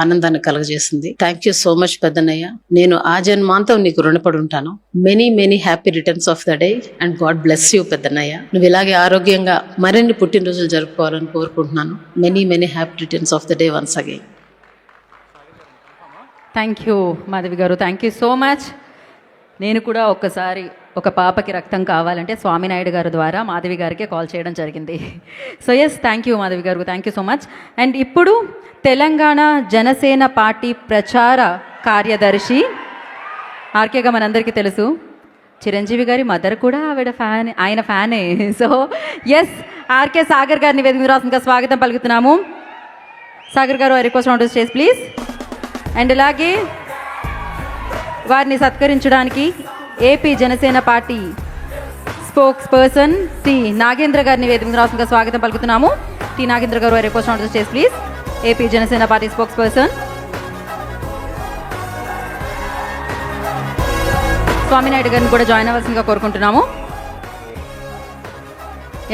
ఆనందాన్ని కలగజేసింది. థ్యాంక్ యూ సో మచ్ పెద్దన్నయ్య. నేను ఆ జన్మాంతం నీకు రుణపడి ఉంటాను. Many many happy returns of the day and God bless you పెద్దన్నయ్య. నువ్వు ఇలాగే ఆరోగ్యంగా మరిన్ని పుట్టినరోజులు జరుపుకోవాలని కోరుకుంటున్నాను. Many many happy returns of the day once again. Thank you Madhavi గారు, థ్యాంక్ యూ సో మచ్. నేను కూడా ఒక్కసారి ఒక పాపకి రక్తం కావాలంటే స్వామినాయుడు గారి ద్వారా మాధవి గారికి కాల్ చేయడం జరిగింది. So yes, thank you Madhavi గారు, thank you so much. And ఇప్పుడు తెలంగాణ జనసేన పార్టీ ప్రచార కార్యదర్శి ఆర్కేగా మనందరికీ తెలుసు, చిరంజీవి గారి మదర్ కూడా ఆయన ఫ్యానే. సో ఎస్, ఆర్కే సాగర్ గారిని వేదిక రాష్ట్రంగా స్వాగతం పలుకుతున్నాము. సాగర్ గారు, I request on to stage please. And ఇలాగే వారిని సత్కరించడానికి AP Janasena party spokesperson T Nagendra గారిని వేదిక రాష్ట్రంగా స్వాగతం పలుకుతున్నాము. టి నాగేంద్ర గారు, I request on to stage please. AP Janasena party spokesperson. Swaminaidu గారిని కూడా జాయిన్ అవ్వాల్సిందిగా కోరుకుంటున్నాము.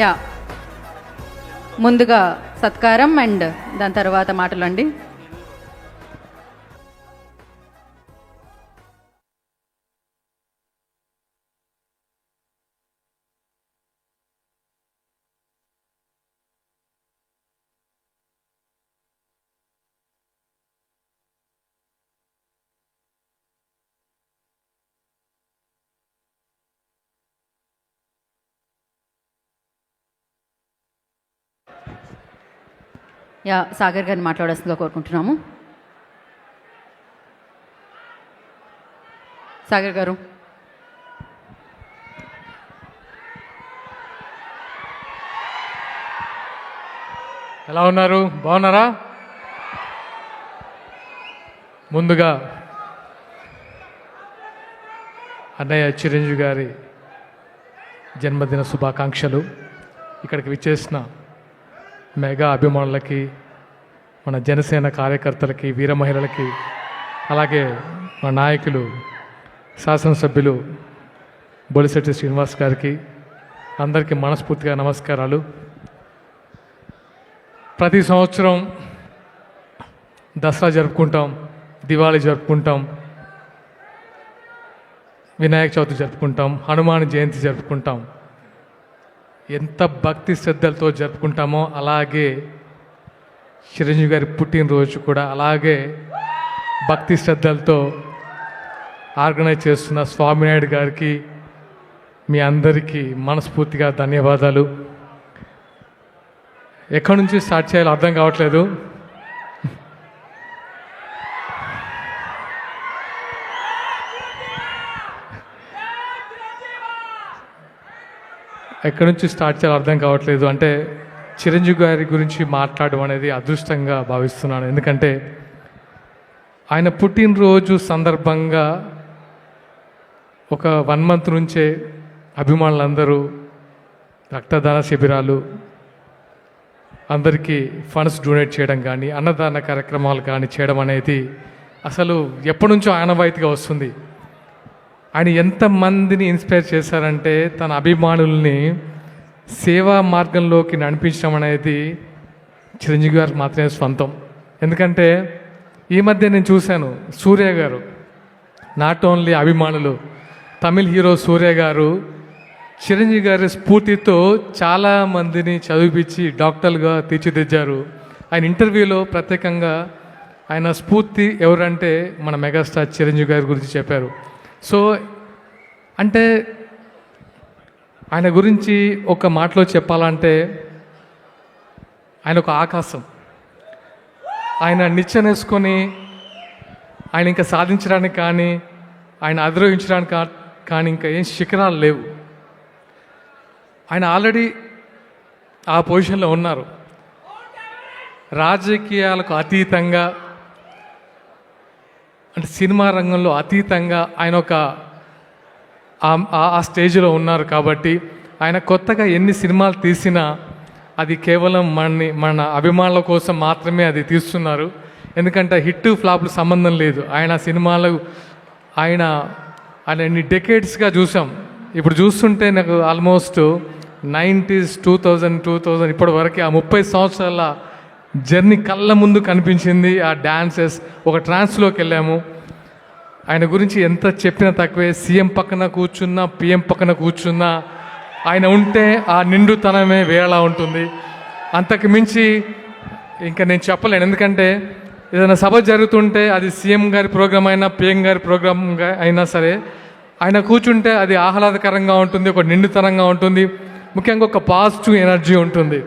యా, ముందుగా సత్కారం అండ్ దాని తర్వాత మాటలండి. యా, సాగర్ గారిని మాట్లాడాల్సిందిగా కోరుకుంటున్నాము. సాగర్ గారు. ఎలా ఉన్నారు? బాగున్నారా? ముందుగా అన్నయ్య చిరంజీవి గారి జన్మదిన శుభాకాంక్షలు. ఇక్కడికి విచ్చేసిన మెగా అభిమానులకి, మన జనసేన కార్యకర్తలకి, వీర మహిళలకి, అలాగే మా నాయకులు శాసనసభ్యులు బొలిశెట్టి శ్రీనివాస్ గారికి అందరికీ మనస్ఫూర్తిగా నమస్కారాలు. ప్రతి సంవత్సరం దసరా జరుపుకుంటాం, దివాళీ జరుపుకుంటాం, వినాయక చవితి జరుపుకుంటాం, హనుమాన్ జయంతి జరుపుకుంటాం. ఎంత భక్తి శ్రద్ధలతో జరుపుకుంటామో అలాగే చిరంజీవి గారి పుట్టినరోజు కూడా అలాగే భక్తి శ్రద్ధలతో ఆర్గనైజ్ చేస్తున్న స్వామినాయుడు గారికి, మీ అందరికీ మనస్ఫూర్తిగా ధన్యవాదాలు. ఎక్కడి నుంచి స్టార్ట్ చేయాలో అర్థం కావట్లేదు. ఎక్కడి నుంచి స్టార్ట్ చేయాలో అర్థం కావట్లేదు. అంటే చిరంజీవి గారి గురించి మాట్లాడడం అనేది అదృష్టంగా భావిస్తున్నాను. ఎందుకంటే ఆయన పుట్టినరోజు సందర్భంగా ఒక 1 month నుంచే అభిమానులందరూ రక్తదాన శిబిరాలు, అందరికీ ఫండ్స్ డొనేట్ చేయడం కానీ, అన్నదాన కార్యక్రమాలు కానీ చేయడం అనేది అసలు ఎప్పటి నుంచో ఆనవాయితీగా వస్తుంది. ఆయన ఎంతమందిని ఇన్స్పైర్ చేశారంటే తన అభిమానుల్ని సేవా మార్గంలోకి నడిపించడం అనేది చిరంజీవి గారు మాత్రమే సొంతం. ఎందుకంటే ఈ మధ్య నేను చూశాను, సూర్య గారు, నాట్ ఓన్లీ అభిమానులు, తమిళ్ హీరో సూర్య గారు చిరంజీవి గారి స్ఫూర్తితో చాలామందిని చదివించి డాక్టర్లుగా తీర్చిదిద్దారు. ఆయన ఇంటర్వ్యూలో ప్రత్యేకంగా ఆయన స్ఫూర్తి ఎవరంటే మన మెగాస్టార్ చిరంజీవి గారి గురించి చెప్పారు. సో అంటే ఆయన గురించి ఒక మాటలో చెప్పాలంటే ఆయన ఒక ఆకాశం. ఆయన నిచ్చెనేసుకొని ఆయన ఇంకా సాధించడానికి కానీ ఆయన అధిరోహించడానికి కానీ ఇంకా ఏం శిఖరాలు లేవు. ఆయన ఆల్రెడీ ఆ పొజిషన్లో ఉన్నారు. రాజకీయాలకు అతీతంగా అంటే సినిమా రంగంలో అతీతంగా ఆయన ఒక ఆ స్టేజ్లో ఉన్నారు. కాబట్టి ఆయన కొత్తగా ఎన్ని సినిమాలు తీసినా అది కేవలం మన అభిమానుల కోసం మాత్రమే అది తీస్తున్నారు. ఎందుకంటే హిట్ ఫ్లాప్లు సంబంధం లేదు. ఆయన సినిమాలు ఆయన ఎన్ని డెకేడ్స్గా చూసాం. ఇప్పుడు చూస్తుంటే నాకు ఆల్మోస్ట్ 90s 2000 ఇప్పటి వరకు ఆ 30 సంవత్సరాల జర్నీ కళ్ళ ముందు కనిపించింది. ఆ డాన్సెస్ ఒక ట్రాన్స్లోకి వెళ్ళాము. ఆయన గురించి ఎంత చెప్పినా తక్కువే. సీఎం పక్కన కూర్చున్నా, పిఎం పక్కన కూర్చున్నా ఆయన ఉంటే ఆ నిండుతనమే వేరేలా ఉంటుంది. అంతకు మించి ఇంకా నేను చెప్పలేను. ఎందుకంటే ఏదైనా సభ జరుగుతుంటే అది సీఎం గారి ప్రోగ్రాం అయినా పిఎం గారి ప్రోగ్రామ్ అయినా సరే ఆయన కూర్చుంటే అది ఆహ్లాదకరంగా ఉంటుంది, ఒక నిండుతనంగా ఉంటుంది, ముఖ్యంగా ఒక పాజిటివ్ ఎనర్జీ ఉంటుంది.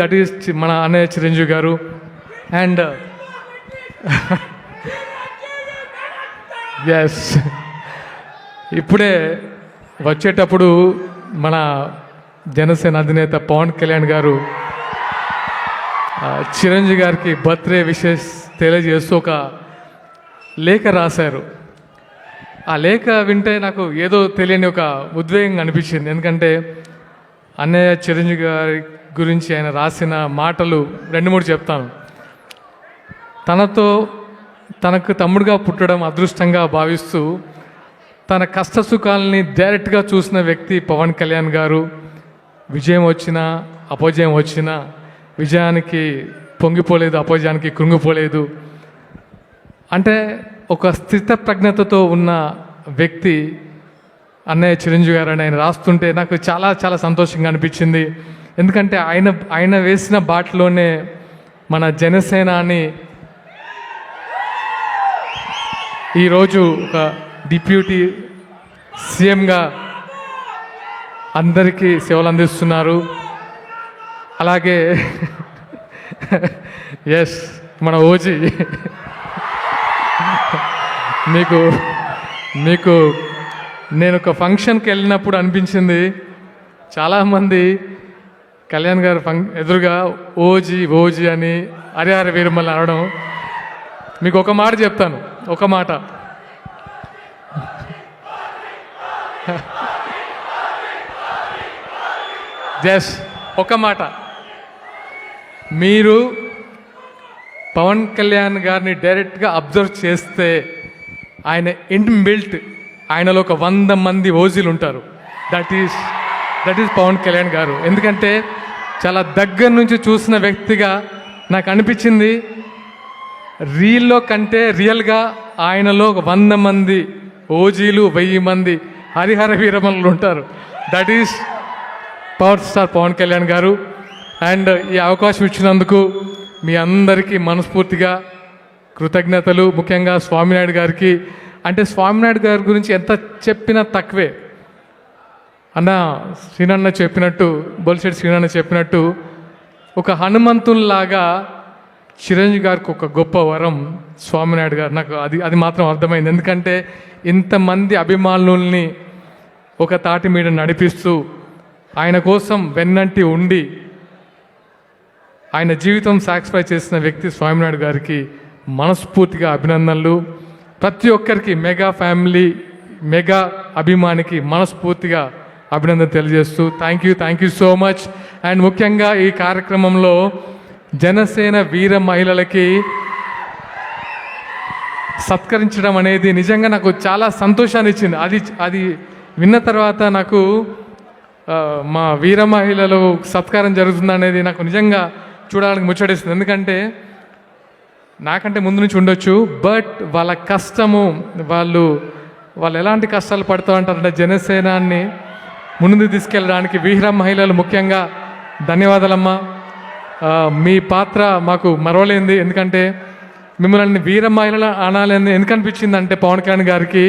దట్ ఈస్ మన అన్నయ్య చిరంజీవి గారు. అండ్ ఎస్, ఇప్పుడే వచ్చేటప్పుడు మన జనసేన అధినేత పవన్ కళ్యాణ్ గారు చిరంజీవి గారికి బర్త్డే విషెస్ తెలియజేస్తూ ఒక లేఖ రాశారు. ఆ లేఖ వింటే నాకు ఏదో తెలియని ఒక ఉద్వేగం అనిపించింది. ఎందుకంటే అన్నయ్య చిరంజీవి గారి గురించి ఆయన రాసిన మాటలు 2-3 చెప్తాను. తనకు తమ్ముడుగా పుట్టడం అదృష్టంగా భావిస్తూ తన కష్ట సుఖాలని డైరెక్ట్గా చూసిన వ్యక్తి పవన్ కళ్యాణ్ గారు. విజయం వచ్చినా అపజయం వచ్చినా విజయానికి పొంగిపోలేదు, అపజయానికి కృంగిపోలేదు. అంటే ఒక స్థితప్రజ్ఞతతో ఉన్న వ్యక్తి అన్నయ్య చిరంజీవి గారు అని ఆయన రాస్తుంటే నాకు చాలా చాలా సంతోషంగా అనిపించింది. ఎందుకంటే ఆయన వేసిన బాటలోనే మన జనసేనాని ఈరోజు ఒక డిప్యూటీ సీఎంగా అందరికీ సేవలు అందిస్తున్నారు. అలాగే ఎస్, మన ఓజీ మీకు నేను ఒక ఫంక్షన్కి వెళ్ళినప్పుడు అనిపించింది, చాలామంది కళ్యాణ్ గారు ఎదురుగా ఓజీ అని హరిహర వీరమల్లి అనడం. మీకు ఒక మాట చెప్తాను, ఒక మాట. జస్ ఒక మాట. మీరు పవన్ కళ్యాణ్ గారిని డైరెక్ట్గా అబ్జర్వ్ చేస్తే ఆయన ఇన్బిల్ట్ ఆయనలో ఒక 100 మంది ఓజీలు ఉంటారు. దట్ ఈస్ పవన్ కళ్యాణ్ గారు. ఎందుకంటే చాలా దగ్గర నుంచి చూసిన వ్యక్తిగా నాకు అనిపించింది, రీల్లో కంటే రియల్గా ఆయనలో ఒక 100 మంది ఓజీలు, 1000 మంది హరిహర వీరమల్లు ఉంటారు. That is power star Pawan Kalyan garu. And ఈ అవకాశం ఇచ్చినందుకు మీ అందరికీ మనస్ఫూర్తిగా కృతజ్ఞతలు. ముఖ్యంగా స్వామినాయుడు గారికి. అంటే స్వామినాయుడు గారి గురించి ఎంత చెప్పినా తక్కువే. శ్రీనన్న చెప్పినట్టు, బొలిశెట్టి శ్రీనన్న చెప్పినట్టు, ఒక హనుమంతుల్లాగా చిరంజీవి గారికి ఒక గొప్ప వరం స్వామినాయుడు గారు. నాకు అది మాత్రం అర్థమైంది. ఎందుకంటే ఇంతమంది అభిమానుల్ని ఒక తాటి మీద నడిపిస్తూ ఆయన కోసం వెన్నంటి ఉండి ఆయన జీవితం సాక్రిఫై చేసిన వ్యక్తి స్వామినాయుడు గారికి మనస్ఫూర్తిగా అభినందనలు. ప్రతి ఒక్కరికి, మెగా ఫ్యామిలీ, మెగా అభిమానికి మనస్ఫూర్తిగా అభినందన తెలియజేస్తూ thank you so much. And ముఖ్యంగా ఈ కార్యక్రమంలో జనసేన వీర మహిళలకి సత్కరించడం అనేది నిజంగా నాకు చాలా సంతోషాన్ని ఇచ్చింది. అది విన్న తర్వాత నాకు మా వీర మహిళలు సత్కారం జరుగుతుందనేది నాకు నిజంగా చూడడానికి ముచ్చటేస్తుంది. ఎందుకంటే నాకంటే ముందు నుంచి ఉండొచ్చు, బట్ వాళ్ళ కష్టము, వాళ్ళు ఎలాంటి కష్టాలు పడుతూ ఉంటారంటే జనసేనాన్ని ముందుకు తీసుకెళ్ళడానికి వీర మహిళలు ముఖ్యంగా ధన్యవాదాలమ్మా. మీ పాత్ర మాకు మరవలేంది. ఎందుకంటే మిమ్మల్ని వీర మహిళలు అనాలని ఎందుకు అనిపించింది అంటే పవన్ కళ్యాణ్ గారికి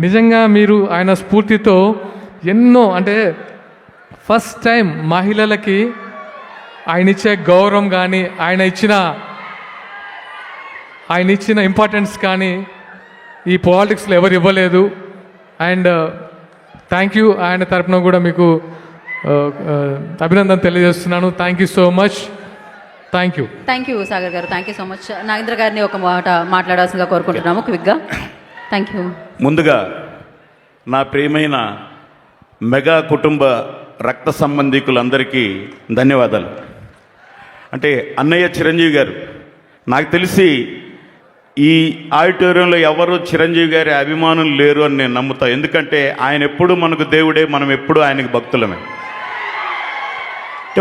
నిజంగా మీరు ఆయన స్ఫూర్తితో ఎన్నో, అంటే ఫస్ట్ టైం మహిళలకి ఆయన ఇచ్చే గౌరవం కానీ ఆయన ఇచ్చిన ఇంపార్టెన్స్ కానీ ఈ పాలిటిక్స్లో ఎవరు ఇవ్వలేదు. అండ్ థ్యాంక్ యూ, ఆయన తరపున కూడా మీకు అభినందన తెలియజేస్తున్నాను. Thank you so much. Thank you. Thank you Sagar గారు, thank you so much. Nagendra గారిని ఒక మాట మాట్లాడాల్సిందిగా కోరుకుంటున్నాము క్విక్గా. Thank you. ముందుగా నా ప్రియమైన మెగా కుటుంబ రక్త సంబంధికులందరికీ ధన్యవాదాలు. అంటే అన్నయ్య చిరంజీవి గారు, నాకు తెలిసి ఈ ఆడిటోరియంలో ఎవరు చిరంజీవి గారి అభిమానులు లేరు అని నేను నమ్ముతా. ఎందుకంటే ఆయన ఎప్పుడు మనకు దేవుడే, మనం ఎప్పుడు ఆయనకు భక్తులమే.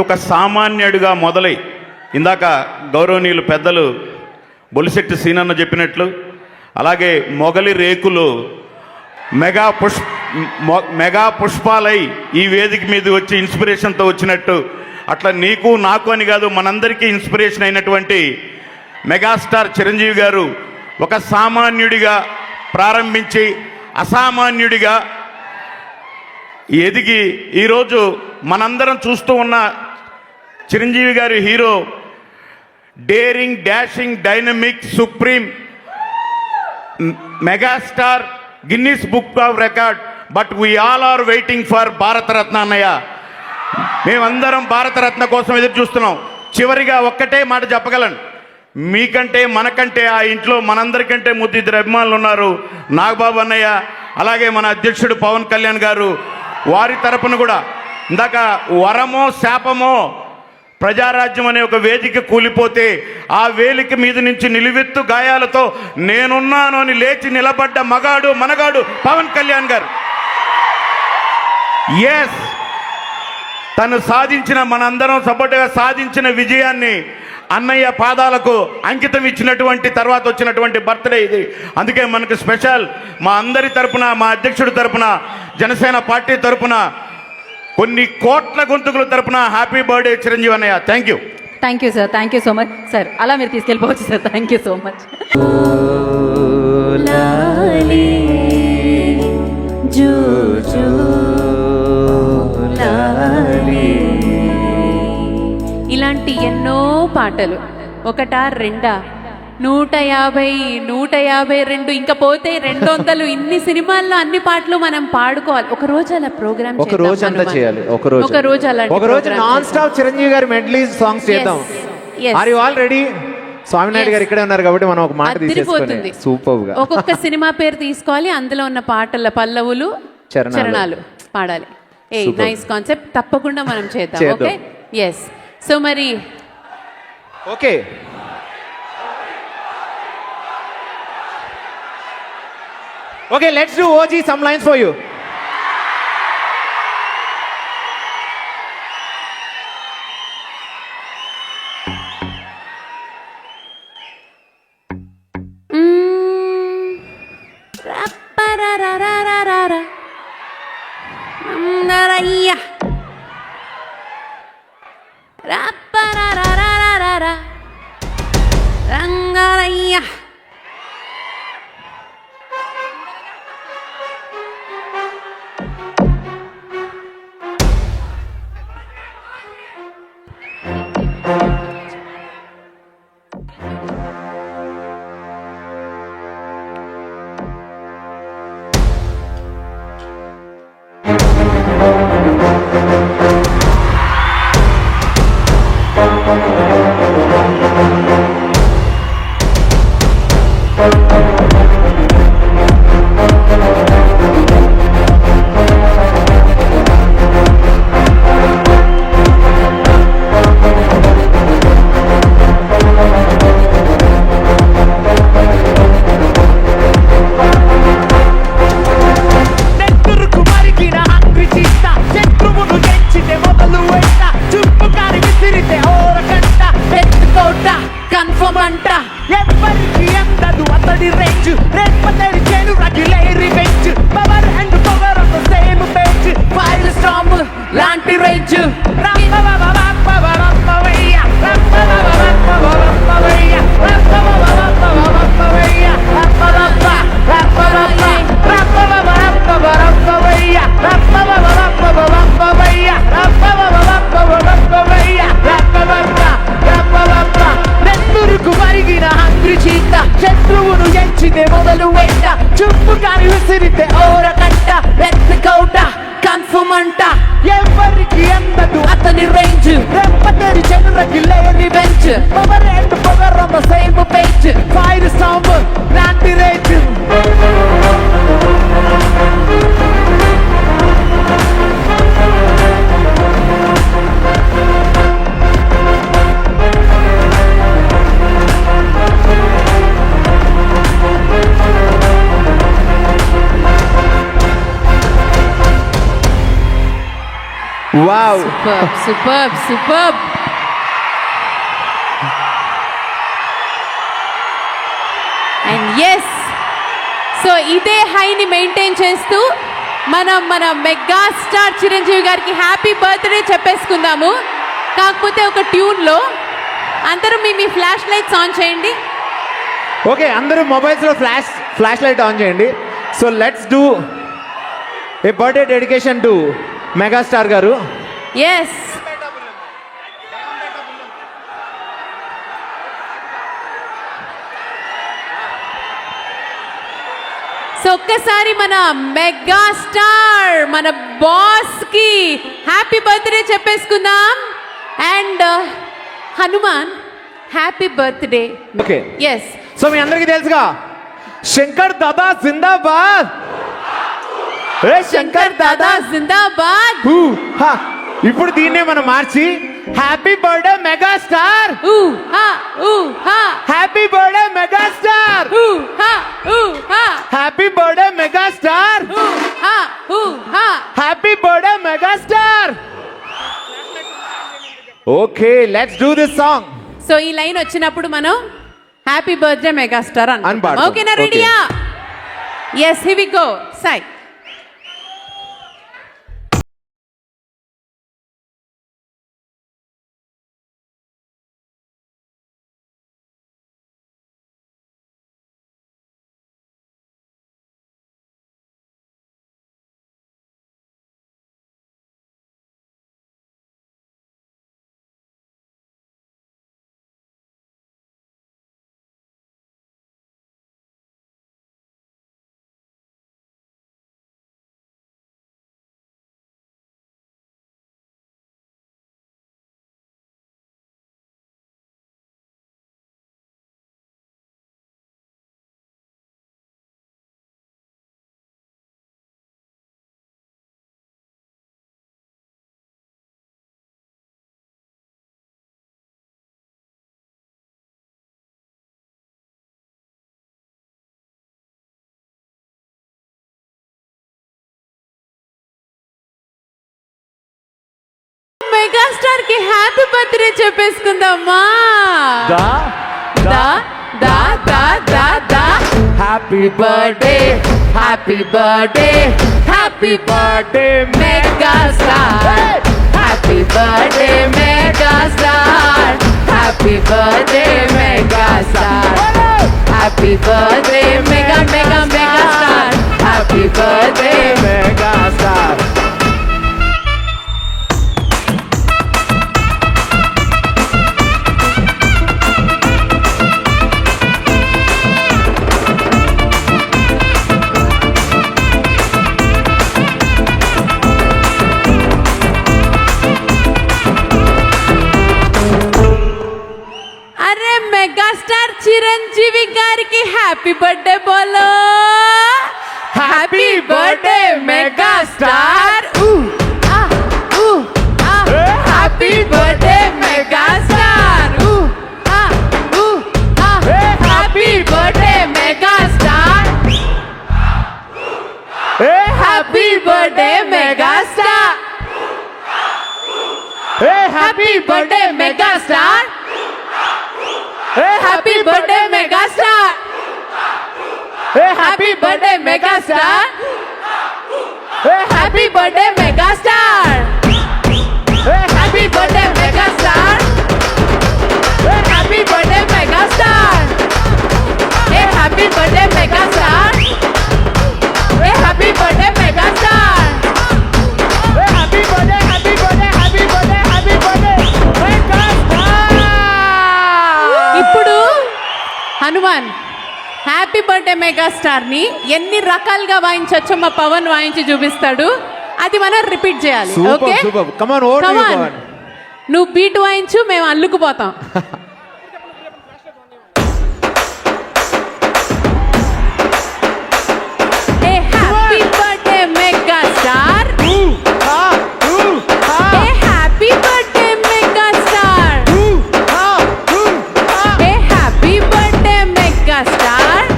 ఒక సామాన్యుడిగా మొదలై ఇందాక గౌరవనీయులు పెద్దలు బొలిశెట్టి సీనన్న చెప్పినట్లు, అలాగే మొగలి రేకులు మెగా పుష్పాలై ఈ వేదిక మీద వచ్చి ఇన్స్పిరేషన్తో వచ్చినట్టు, అట్లా నీకు నాకు అని కాదు మనందరికీ ఇన్స్పిరేషన్ అయినటువంటి మెగాస్టార్ చిరంజీవి గారు ఒక సామాన్యుడిగా ప్రారంభించి అసామాన్యుడిగా ఎదిగి ఈరోజు మనందరం చూస్తూ ఉన్న చిరంజీవి గారి hero daring, dashing, dynamic, supreme, megastar, Guinness book of record. But we all are waiting for Bharat Ratna అన్నయ్య. మేమందరం భారతరత్న కోసం ఎదురు చూస్తున్నాం. చివరిగా ఒక్కటే మాట చెప్పగలను, మీకంటే మనకంటే ఆ ఇంట్లో మనందరికంటే ముద్దిద్దరు అభిమానులు ఉన్నారు. నాగబాబు అన్నయ్య, అలాగే మన అధ్యక్షుడు పవన్ కళ్యాణ్ గారు. వారి తరపున కూడా ఇందాక వరమో శాపమో ప్రజారాజ్యం అనే ఒక వేదిక కూలిపోతే ఆ వేదిక మీద నుంచి నిలువెత్తు గాయాలతో నేనున్నాను అని లేచి నిలబడ్డ మగాడు మనగాడు పవన్ కళ్యాణ్ గారు. ఎస్, తను సాధించిన, మనందరం సపోర్టుగా సాధించిన విజయాన్ని అన్నయ్య పాదాలకు అంకితం ఇచ్చినటువంటి తర్వాత వచ్చినటువంటి బర్త్డే ఇది. అందుకే మనకు స్పెషల్ మా అందరి తరపున, మా అధ్యక్షుడి తరపున, జనసేన పార్టీ తరపున, కొన్ని కోట్ల గొంతుకుల తరపున హ్యాపీ బర్త్డే చిరంజీవి అన్నయ్య. Thank you. Thank you sir, thank you so much sir. అలా మీరు తీసుకెళ్ళిపోవచ్చు సార్. Thank you so much. ఇలాంటి ఎన్నో పాటలు, ఒకటా రెండా, 150, ఇంకా పోతే 200, ఇన్ని సినిమాల్లో అన్ని పాటలు మనం పాడుకోవాలి. ఒక రోజు అలా ప్రోగ్రామ్, ఒక రోజు అంతా చేయాలి. ఒక రోజు అలా, ఒక రోజు నాన్ స్టాప్ చిరంజీవి గారి మెడ్లీ సాంగ్స్ చేద్దాం. Are you all ready? Swaminaidu garu ఇక్కడే ఉన్నారు కాబట్టి మనం ఒక మాట తీసేసుకొని సూపర్ గా ఒక్కొక్క సినిమా పేరు తీసుకోవాలి, అందులో ఉన్న పాటల పల్లవులు, చరణాలు పాడాలి. నైస్ కాన్సెప్ట్, తప్పకుండా మనం చేద్దాం. Okay, yes. సో మరి okay, okay, let's do OG some lines for you. Rangarayya లాంటి రేంజ్ శత్రువును ఎంచితే మొదలు వెంట wow. Super super. And yes, so ఇదే హైని మెయింటైన్ చేస్తూ మన మెగాస్టార్ చిరంజీవి గారికి హ్యాపీ బర్త్డే చెప్పేసుకుందాము. కాకపోతే ఒక ట్యూన్లో అందరూ మీ ఫ్లాష్ లైట్స్ ఆన్ చేయండి. ఓకే, అందరూ మొబైల్స్లో ఫ్లాష్ లైట్ ఆన్ చేయండి. So let's do a birthday dedication to megastar గారు. ఎస్, సో ఒక్కసారి మన మెగాస్టార్ మన బాస్ కి హ్యాపీ బర్త్డే చెప్పేసుకుందాం. And Hanuman, happy birthday. Okay, yes. So మీ అందరికీ తెలుసుగా, శంకర్ దాదా జిందాబాద్. ఏ శంకర్ దాదా జిందాబాద్. హా, ఇప్పుడు దీన్నే మనం మార్చి happy birthday megastar, happy birthday megastar, happy birthday megastar, happy birthday megastar. Okay, let's do this song. So ఈ లైన్ వచ్చినప్పుడు మనం హ్యాపీ బర్త్డే మెగాస్టార్ అని అనుకుంటాం. పాడతాం. ఓకేనా? రెడీయా? Yes, here we go. సై. మెగాస్టార్ కి హ్యాపీ బర్త్డే చెప్పేసుకుందామా. దా దా దా దా దా దా. Happy birthday, happy birthday, happy birthday megastar, happy birthday megastar, happy birthday megastar, happy birthday mega mega megastar, happy birthday megastar. అరే మెగాస్టార్ చిరంజీవి గారికి హ్యాపీ బర్త్డే బోలో. Happy birthday megastar. Happy birthday megastar. Happy birthday megastar. Happy birthday megastar. Happy birthday megastar. Happy birthday megastar. Happy birthday megastar. Happy birthday megastar. Happy birthday megastar. Happy birthday megastar. Happy birthday megastar. Happy birthday megastar. Happy birthday, happy birthday, happy birthday, happy birthday megastar. ఇప్పుడు Hanuman happy birthday megastar ని ఎన్ని రకాలుగా వాయించవచ్చో మా పవన్ వాయించి చూపిస్తాడు. అది మనం repeat చేయాలి. Okay, super super. Come on, over to you Pavan. నువ్వు బీట్ వాయించు, మేము అల్లుకుపోతాం. Happy birthday megastar. Happy birthday megastar. Happy birthday megastar.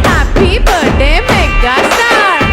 Happy birthday megastar.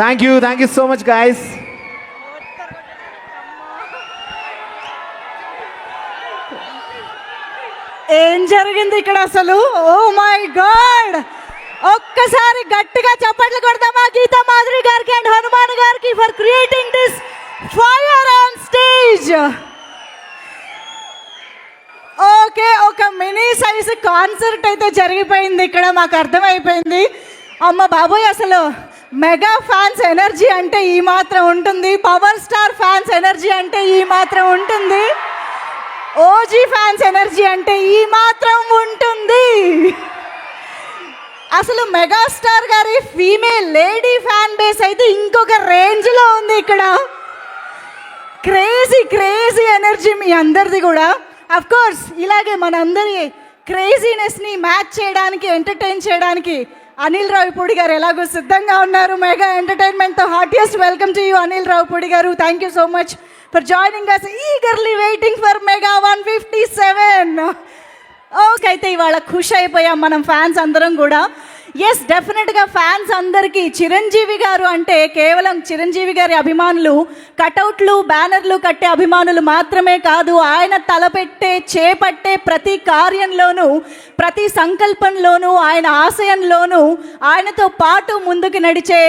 Thank you so much guys. ఏం జరిగింది ఇక్కడ అసలు? Oh my God! ఒక్కసారి గట్టిగా చప్పట్లు కొడదామా గీతా మాధురి గారికి అండ్ హనుమాన్ గారికి for creating this fire on stage. Okay, ఒక మినీ సైజ్ కాన్సర్ట్ అయితే జరిగిపోయింది ఇక్కడ, మాకు అర్థమైపోయింది. అమ్మ బాబోయ్, అసలు మెగా ఫ్యాన్స్ ఎనర్జీ అంటే ఈ మాత్రం ఉంటుంది, పవర్ స్టార్ ఫ్యాన్స్ ఎనర్జీ అంటే ఈ మాత్రం ఉంటుంది, ఓజీ ఫ్యాన్స్ ఎనర్జీ అంటే ఈ మాత్రం ఉంటుంది. అసలు మెగాస్టార్ గారి ఫీమేల్ లేడీ ఫ్యాన్ బేస్ అయితే ఇంకొక రేంజ్లో ఉంది ఇక్కడ. క్రేజీ ఎనర్జీ మీ అందరిది కూడా. అఫ్ కోర్స్ ఇలాగే మనందరి క్రేజీనెస్ని మ్యాచ్ చేయడానికి, ఎంటర్టైన్ చేయడానికి అనిల్ రావిపూడి గారు ఎలాగో సిద్ధంగా ఉన్నారు. మెగా ఎంటర్టైన్మెంట్తో heartiest welcome to you Anil Ravipudi గారు. Thank you so much for joining us, eagerly waiting for Mega 157. Okay, అయితే ఇవాళ ఖుషి అయిపోయాం మనం ఫ్యాన్స్ అందరం కూడా. ఎస్, డెఫినెట్గా ఫ్యాన్స్ అందరికీ చిరంజీవి గారు అంటే కేవలం చిరంజీవి గారి అభిమానులు, కటౌట్లు బ్యానర్లు కట్టే అభిమానులు మాత్రమే కాదు, ఆయన తలపెట్టే చేపట్టే ప్రతి కార్యంలోనూ, ప్రతి సంకల్పంలోనూ, ఆయన ఆశయంలోనూ ఆయనతో పాటు ముందుకు నడిచే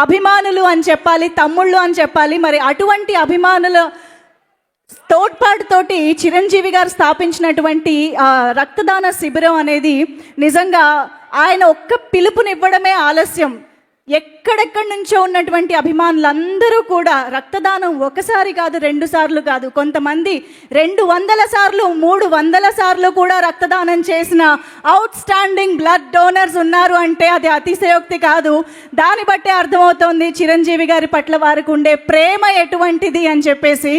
అభిమానులు అని చెప్పాలి, తమ్ముళ్ళు అని చెప్పాలి. మరి అటువంటి అభిమానుల తోడ్పాటుతోటి చిరంజీవి గారు స్థాపించినటువంటి రక్తదాన శిబిరం అనేది నిజంగా ఆయన ఒక్క పిలుపునివ్వడమే ఆలస్యం. ఎక్కడెక్కడి నుంచో ఉన్నటువంటి అభిమానులందరూ కూడా రక్తదానం ఒకసారి కాదు, 2 సార్లు కాదు, కొంతమంది 200 సార్లు 300 సార్లు కూడా రక్తదానం చేసిన అవుట్ స్టాండింగ్ బ్లడ్ డోనర్స్ ఉన్నారు అంటే అది అతిశయోక్తి కాదు. దాన్ని బట్టే అర్థమవుతోంది చిరంజీవి గారి పట్ల వారికి ఉండే ప్రేమ ఎటువంటిది అని చెప్పేసి.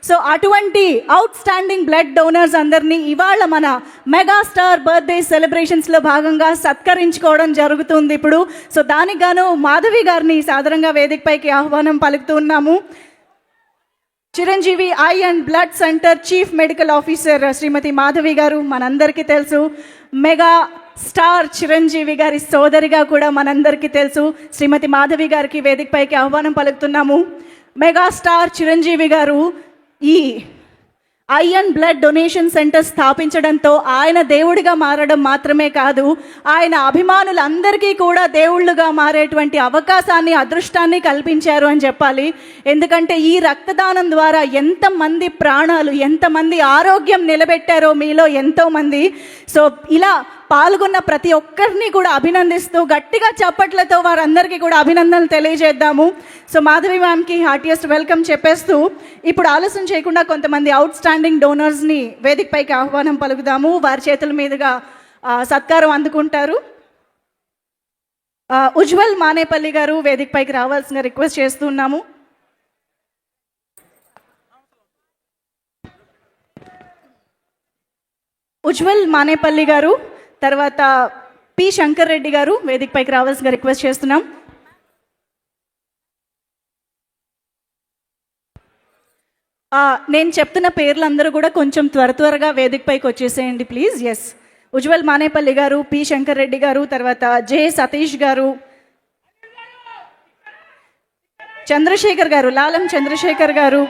సో అటువంటి అవుట్ స్టాండింగ్ బ్లడ్ డోనర్స్ అందరినీ ఇవాళ మన మెగాస్టార్ బర్త్డే సెలబ్రేషన్స్లో భాగంగా సత్కరించుకోవడం జరుగుతుంది ఇప్పుడు. సో దానికి గాను మాధవి గారిని సాదరంగా వేదికపైకి ఆహ్వానం పలుకుతూ ఉన్నాము. Chiranjeevi eye and blood centre chief medical officer Shrimati Madhavi గారు మనందరికీ తెలుసు. మెగా స్టార్ చిరంజీవి గారి సోదరిగా కూడా మనందరికీ తెలుసు. శ్రీమతి మాధవి గారికి వేదికపైకి ఆహ్వానం పలుకుతున్నాము. మెగాస్టార్ చిరంజీవి గారు ఈ ఐరన్ బ్లడ్ డొనేషన్ సెంటర్ స్థాపించడంతో ఆయన దేవుడిగా మారడం మాత్రమే కాదు, ఆయన అభిమానులందరికీ కూడా దేవుళ్ళుగా మారేటువంటి అవకాశాన్ని, అదృష్టాన్ని కల్పించారు అని చెప్పాలి. ఎందుకంటే ఈ రక్తదానం ద్వారా ఎంతమంది ప్రాణాలు, ఎంతమంది ఆరోగ్యం నిలబెట్టారో మీలో ఎంతోమంది. సో ఇలా పాల్గొన్న ప్రతి ఒక్కరిని కూడా అభినందిస్తూ గట్టిగా చప్పట్లతో వారందరికీ కూడా అభినందనలు తెలియజేద్దాము. సో మాధవి మ్యామ్కి హార్టియెస్ట్ వెల్కమ్ చెప్పేస్తూ ఇప్పుడు ఆలస్యం చేయకుండా కొంతమంది అవుట్ స్టాండింగ్ డోనర్స్ని వేదికపైకి ఆహ్వానం పలుకుదాము. వారి చేతుల మీదుగా సత్కారం అందుకుంటారు. ఉజ్వల్ మానేపల్లి గారు వేదికపైకి రావాల్సిన రిక్వెస్ట్ చేస్తున్నాము. ఉజ్వల్ మానేపల్లి గారు, తర్వాత పి శంకర్ రెడ్డి గారు వేదికపైకి రావాల్సిన రిక్వెస్ట్ చేస్తున్నాం. నేను చెప్తున్న పేర్లందరూ కూడా కొంచెం త్వరగా వేదికపైకి వచ్చేసేయండి ప్లీజ్. ఎస్, ఉజ్వల్ మానేపల్లి గారు, పి శంకర్ రెడ్డి గారు, తర్వాత జె సతీష్ గారు, చంద్రశేఖర్ గారు, లాలం చంద్రశేఖర్ గారు,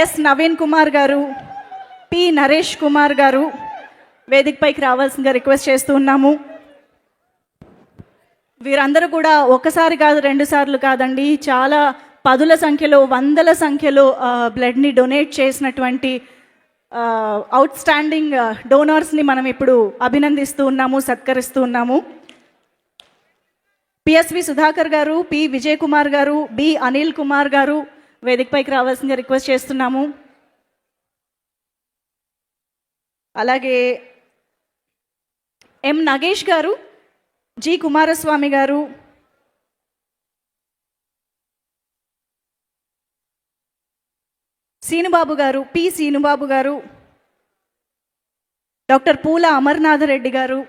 ఎస్ నవీన్ కుమార్ గారు, పి నరేష్ కుమార్ గారు వేదికపైకి రావాల్సిందిగా రిక్వెస్ట్ చేస్తూ ఉన్నాము. వీరందరూ కూడా ఒకసారి కాదు, 2 సార్లు కాదండి, చాలా పదుల సంఖ్యలో, వందల సంఖ్యలో బ్లడ్ని డొనేట్ చేసినటువంటి అవుట్ స్టాండింగ్ డోనర్స్ని మనం ఇప్పుడు అభినందిస్తూ ఉన్నాము, సత్కరిస్తూ ఉన్నాము. పిఎస్వి సుధాకర్ గారు, పి విజయ్ కుమార్ గారు, బి అనిల్ కుమార్ గారు వేదికపైకి రావాల్సిందిగా రిక్వెస్ట్ చేస్తున్నాము. అలాగే ఎం నగేష్ గారు, జి కుమారస్వామి గారు, సీనుబాబు గారు, పి సీనుబాబు గారు, డాక్టర్ పూల అమర్నాథరెడ్డి గారు,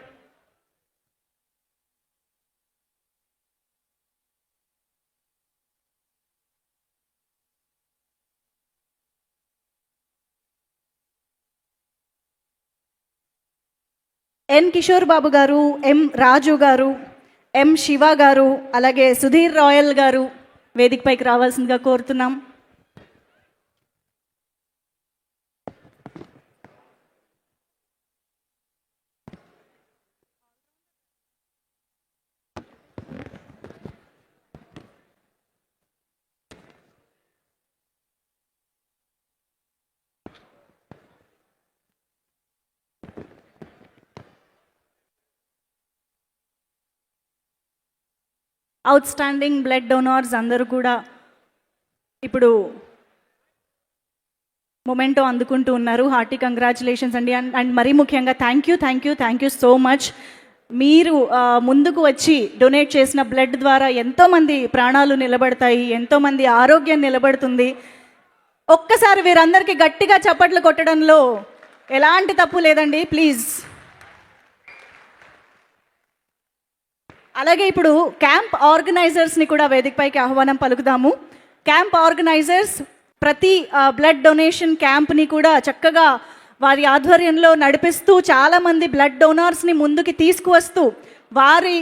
ఎన్ కిషోర్ బాబు గారు, ఎం రాజు గారు ఎం శివ గారు అలాగే సుధీర్ రాయల్ గారు వేదికపైకి రావాల్సిందిగా కోరుతున్నాం. అవుట్ స్టాండింగ్ బ్లడ్ డొనార్స్ అందరూ కూడా ఇప్పుడు మొమెంటో అందుకుంటూ ఉన్నారు. హార్టీ కంగ్రాచులేషన్స్ అండి. అండ్ మరీ ముఖ్యంగా థ్యాంక్ యూ సో మచ్. మీరు ముందుకు వచ్చి డొనేట్ చేసిన బ్లడ్ ద్వారా ఎంతోమంది ప్రాణాలు నిలబడతాయి, ఎంతోమంది ఆరోగ్యం నిలబడుతుంది. ఒక్కసారి వీరందరికీ గట్టిగా చప్పట్లు కొట్టడంలో ఎలాంటి తప్పు లేదండి, ప్లీజ్. అలాగే ఇప్పుడు క్యాంప్ ఆర్గనైజర్స్ని కూడా వేదికపైకి ఆహ్వానం పలుకుదాము. క్యాంప్ ఆర్గనైజర్స్ ప్రతి బ్లడ్ డొనేషన్ క్యాంప్ని కూడా చక్కగా వారి ఆధ్వర్యంలో నడిపిస్తూ చాలామంది బ్లడ్ డోనార్స్ని ముందుకి తీసుకువస్తూ వారి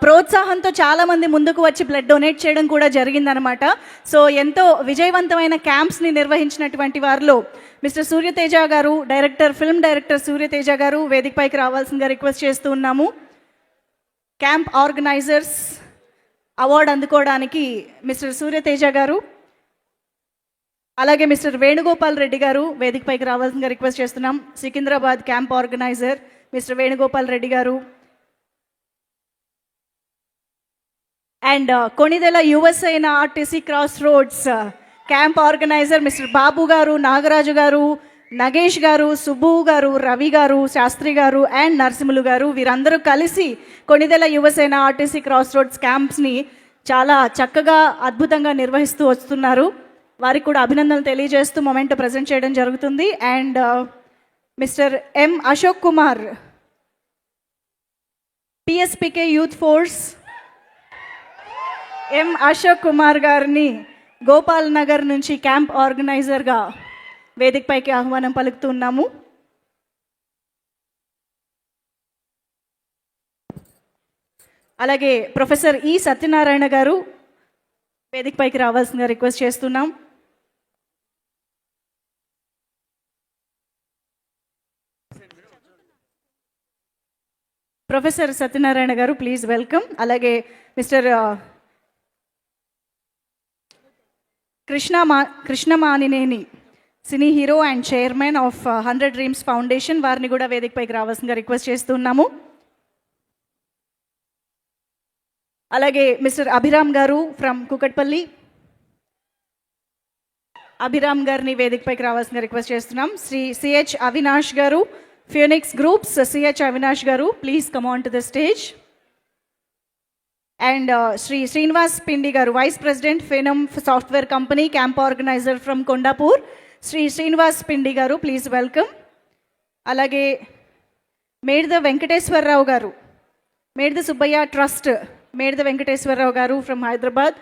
ప్రోత్సాహంతో చాలామంది ముందుకు వచ్చి బ్లడ్ డొనేట్ చేయడం కూడా జరిగిందనమాట. సో ఎంతో విజయవంతమైన క్యాంప్స్ని నిర్వహించినటువంటి వారిలో మిస్టర్ సూర్యతేజ గారు, ఫిల్మ్ డైరెక్టర్ సూర్యతేజ గారు వేదికపైకి రావాల్సిందిగా రిక్వెస్ట్ చేస్తూ ఉన్నాము. క్యాంప్ ఆర్గనైజర్స్ అవార్డు అందుకోవడానికి మిస్టర్ సూర్యతేజ గారు అలాగే మిస్టర్ వేణుగోపాల్ రెడ్డి గారు వేదికపైకి రావాల్సిందిగా రిక్వెస్ట్ చేస్తున్నాం. Secunderabad camp organiser mister Venugopal Reddy గారు and Konidela Yuvasena RTC cross roads camp organiser mister Babu గారు, నాగరాజు గారు, నగేష్ గారు, సుబ్బు గారు, రవి గారు, శాస్త్రి గారు అండ్ నరసింహులు గారు వీరందరూ కలిసి Konidela Yuvasena RTC cross roads క్యాంప్స్ని చాలా చక్కగా అద్భుతంగా నిర్వహిస్తూ వస్తున్నారు. వారికి కూడా అభినందనలు తెలియజేస్తూ మొమెంటో ప్రజెంట్ చేయడం జరుగుతుంది. And mister M Ashok Kumar PSPK youth force M Ashok Kumar గారిని గోపాల్ నగర్ నుంచి క్యాంప్ ఆర్గనైజర్గా వేదికపైకి ఆహ్వానం పలుకుతున్నాము. అలాగే ప్రొఫెసర్ ఈ సత్యనారాయణ గారు వేదికపైకి రావాల్సిందిగా రిక్వెస్ట్ చేస్తున్నాం. ప్రొఫెసర్ సత్యనారాయణ గారు ప్లీజ్ వెల్కమ్. అలాగే mister Krishnamanineni cine hero and chairman of 100 dreams foundation వారిని కూడా వేదికపైకి రావాల్సిందిగా రిక్వెస్ట్ చేస్తున్నాము. అలాగే మిస్టర్ అభిరామ్ గారు ఫ్రమ్ కుకట్పల్లి అభిరామ్ గారిని వేదికపైకి రావాల్సిందిగా రిక్వెస్ట్ చేస్తున్నాం. శ్రీ సిహెచ్ అవినాష్ గారు ఫియోనిక్స్ గ్రూప్స్ సిహెచ్ అవినాష్ గారు please come on to the stage. And Shri Srinivas Pindi గారు vice president Phenom software company camp organiser from Kondapur Shri Srinivas Pindi గారు ప్లీజ్ వెల్కమ్. అలాగే మేడిద వెంకటేశ్వరరావు గారు మేడిద సుబ్బయ్య ట్రస్ట్ మేడిద వెంకటేశ్వరరావు గారు ఫ్రమ్ హైదరాబాద్.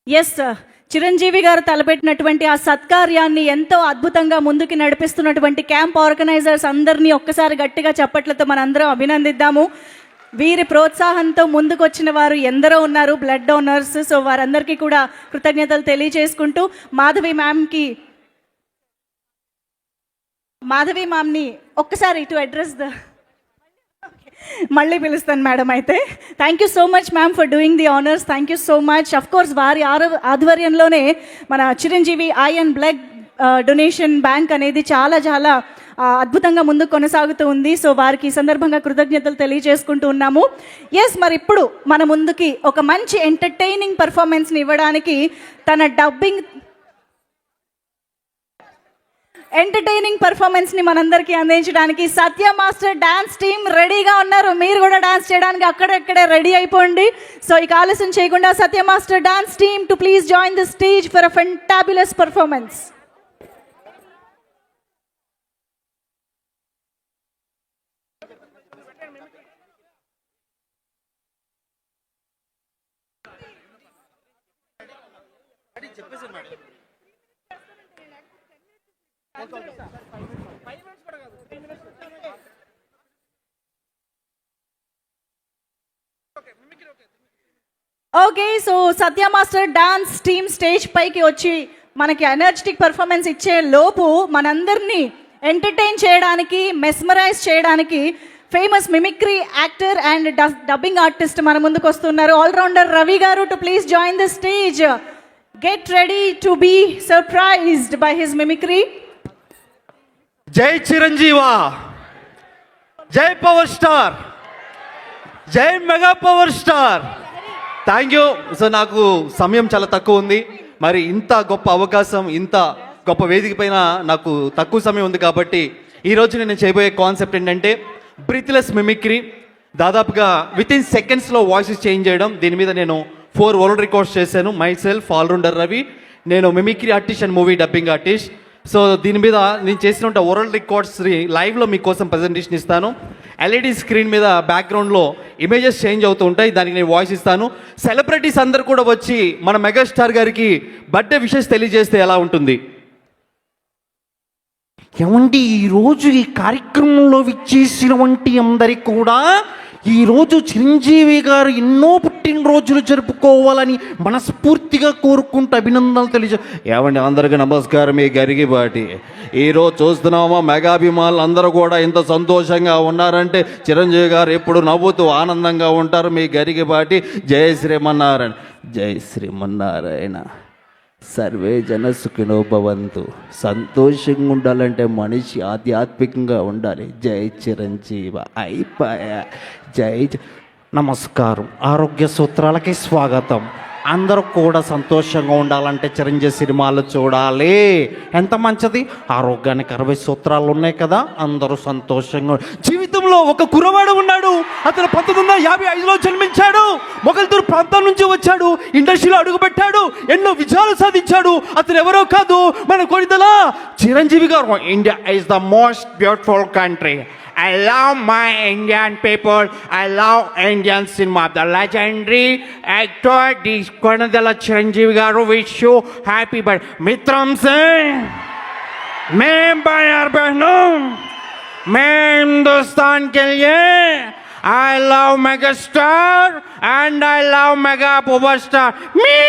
ఎస్ చిరంజీవి గారు తలపెట్టినటువంటి ఆ సత్కార్యాన్ని ఎంతో అద్భుతంగా ముందుకు నడిపిస్తున్నటువంటి క్యాంప్ ఆర్గనైజర్స్ అందరినీ ఒక్కసారి గట్టిగా చప్పట్లతో మనందరం అభినందిద్దాము. వీరి ప్రోత్సాహంతో ముందుకు వచ్చిన వారు ఎందరో ఉన్నారు బ్లడ్ డోనర్స్. సో వారందరికీ కూడా కృతజ్ఞతలు తెలియజేసుకుంటూ మాధవి మ్యామ్ని ఒక్కసారి టు అడ్రస్ మళ్ళీ పిలుస్తాను మేడం. అయితే thank you so much ma'am for doing the honours. Thank you so much. Of course వారి ఆధ్వర్యంలోనే మన Chiranjeevi eye and blood donation bank అనేది చాలా చాలా అద్భుతంగా ముందుకు కొనసాగుతూ ఉంది. సో వారికి ఈ సందర్భంగా కృతజ్ఞతలు తెలియజేసుకుంటూ ఉన్నాము. ఎస్ మరి ఇప్పుడు మన ముందుకి ఒక మంచి ఎంటర్టైనింగ్ పర్ఫార్మెన్స్ని ఇవ్వడానికి తన ఎంటర్టైనింగ్ పర్ఫార్మెన్స్ని మనందరికీ అందించడానికి సత్య మాస్టర్ డాన్స్ టీమ్ రెడీగా ఉన్నారు. మీరు కూడా డాన్స్ చేయడానికి అక్కడెక్కడే రెడీ అయిపోండి. సో ఇక ఆలస్యం చేయకుండా Satya master dance team to please join the stage for a fantabulous performance. Okay, so Satya master dance team stage పైకి వచ్చి మనకి ఎనర్జెటిక్ పర్ఫార్మెన్స్ ఇచ్చే లోపు మనందరినీ ఎంటర్టైన్ చేయడానికి, మెస్మరైజ్ చేయడానికి famous mimicry actor and dubbing artist మన ముందుకు వస్తున్నారు. Allrounder Ravi garu to please join the stage. Get ready to be surprised by his mimicry. జై చిరంజీవా, జై పవర్ స్టార్, జై mega power star. Thank you. So నాకు సమయం చాలా తక్కువ ఉంది, మరి ఇంత గొప్ప అవకాశం, ఇంత గొప్ప వేదిక పైన నాకు తక్కువ సమయం ఉంది కాబట్టి ఈరోజు నేను చేయబోయే కాన్సెప్ట్ ఏంటంటే బ్రీత్లెస్ మిమిక్రీ. దాదాపుగా విత్ ఇన్ సెకండ్స్లో వాయిసెస్ చేంజ్ చేయడం. దీని మీద నేను 4 వరల్డ్ రికార్డ్స్ చేశాను. మై సెల్ఫ్, ఆల్రౌండర్ రవి, నేను mimicry artist and movie dubbing artist. So దీని మీద నేను చేసిన వరల్డ్ రికార్డ్స్ లైవ్లో మీకోసం ప్రజెంటేషన్ ఇస్తాను. ఎల్ఈడి స్క్రీన్ మీద బ్యాక్గ్రౌండ్లో ఇమేజెస్ చేంజ్ అవుతూ ఉంటాయి, దానికి నేను వాయిస్ ఇస్తాను. సెలబ్రిటీస్ అందరు కూడా వచ్చి మన మెగాస్టార్ గారికి బర్త్డే విషెస్ తెలియజేస్తే ఎలా ఉంటుంది? ఏమండి, ఈరోజు ఈ కార్యక్రమంలో విచ్చేసిన వంటి అందరికి కూడా ఈరోజు చిరంజీవి గారు ఎన్నో పుట్టినరోజులు జరుపుకోవాలని మనస్ఫూర్తిగా కోరుకుంటూ అభినందనలు తెలియజే. ఏమండి, అందరికీ నమస్కారం. మీ గరిగిబాటి ఈరోజు చూస్తున్నామా, మెగాభిమానులు అందరూ కూడా ఇంత సంతోషంగా ఉన్నారంటే చిరంజీవి గారు ఎప్పుడు నవ్వుతూ ఆనందంగా ఉంటారు. మీ గరిగిబాటి. జై శ్రీమన్నారాయణ. జై శ్రీమన్నారాయణ. సర్వే జన సుఖినో భవంతు. సంతోషంగా ఉండాలంటే మనిషి ఆధ్యాత్మికంగా ఉండాలి. జై చిరంజీవ. అయిపోయా. నమస్కారం. ఆరోగ్య సూత్రాలకి స్వాగతం. అందరూ కూడా సంతోషంగా ఉండాలంటే చిరంజీవి సినిమాలు చూడాలి. ఎంత మంచిది. ఆరోగ్యానికి 60 సూత్రాలు ఉన్నాయి కదా. అందరూ సంతోషంగా. జీవితంలో ఒక కుర్రవాడు ఉన్నాడు. అతను 1955లో జన్మించాడు. మొగల్తూరు ప్రాంతం నుంచి వచ్చాడు. ఇండస్ట్రీలో అడుగుపెట్టాడు. ఎన్నో విజయాలు సాధించాడు. అతను ఎవరో కాదు, మన కొనిదల చిరంజీవి గారు. India is the most beautiful country. I love my Indian people. I love Indian cinema. The legendary actor Konadala Chiranjeevi garu wish you happy birthday. Mitram se main bayar behno main Hindustan ke liye I love megastar and I love mega superstar. Me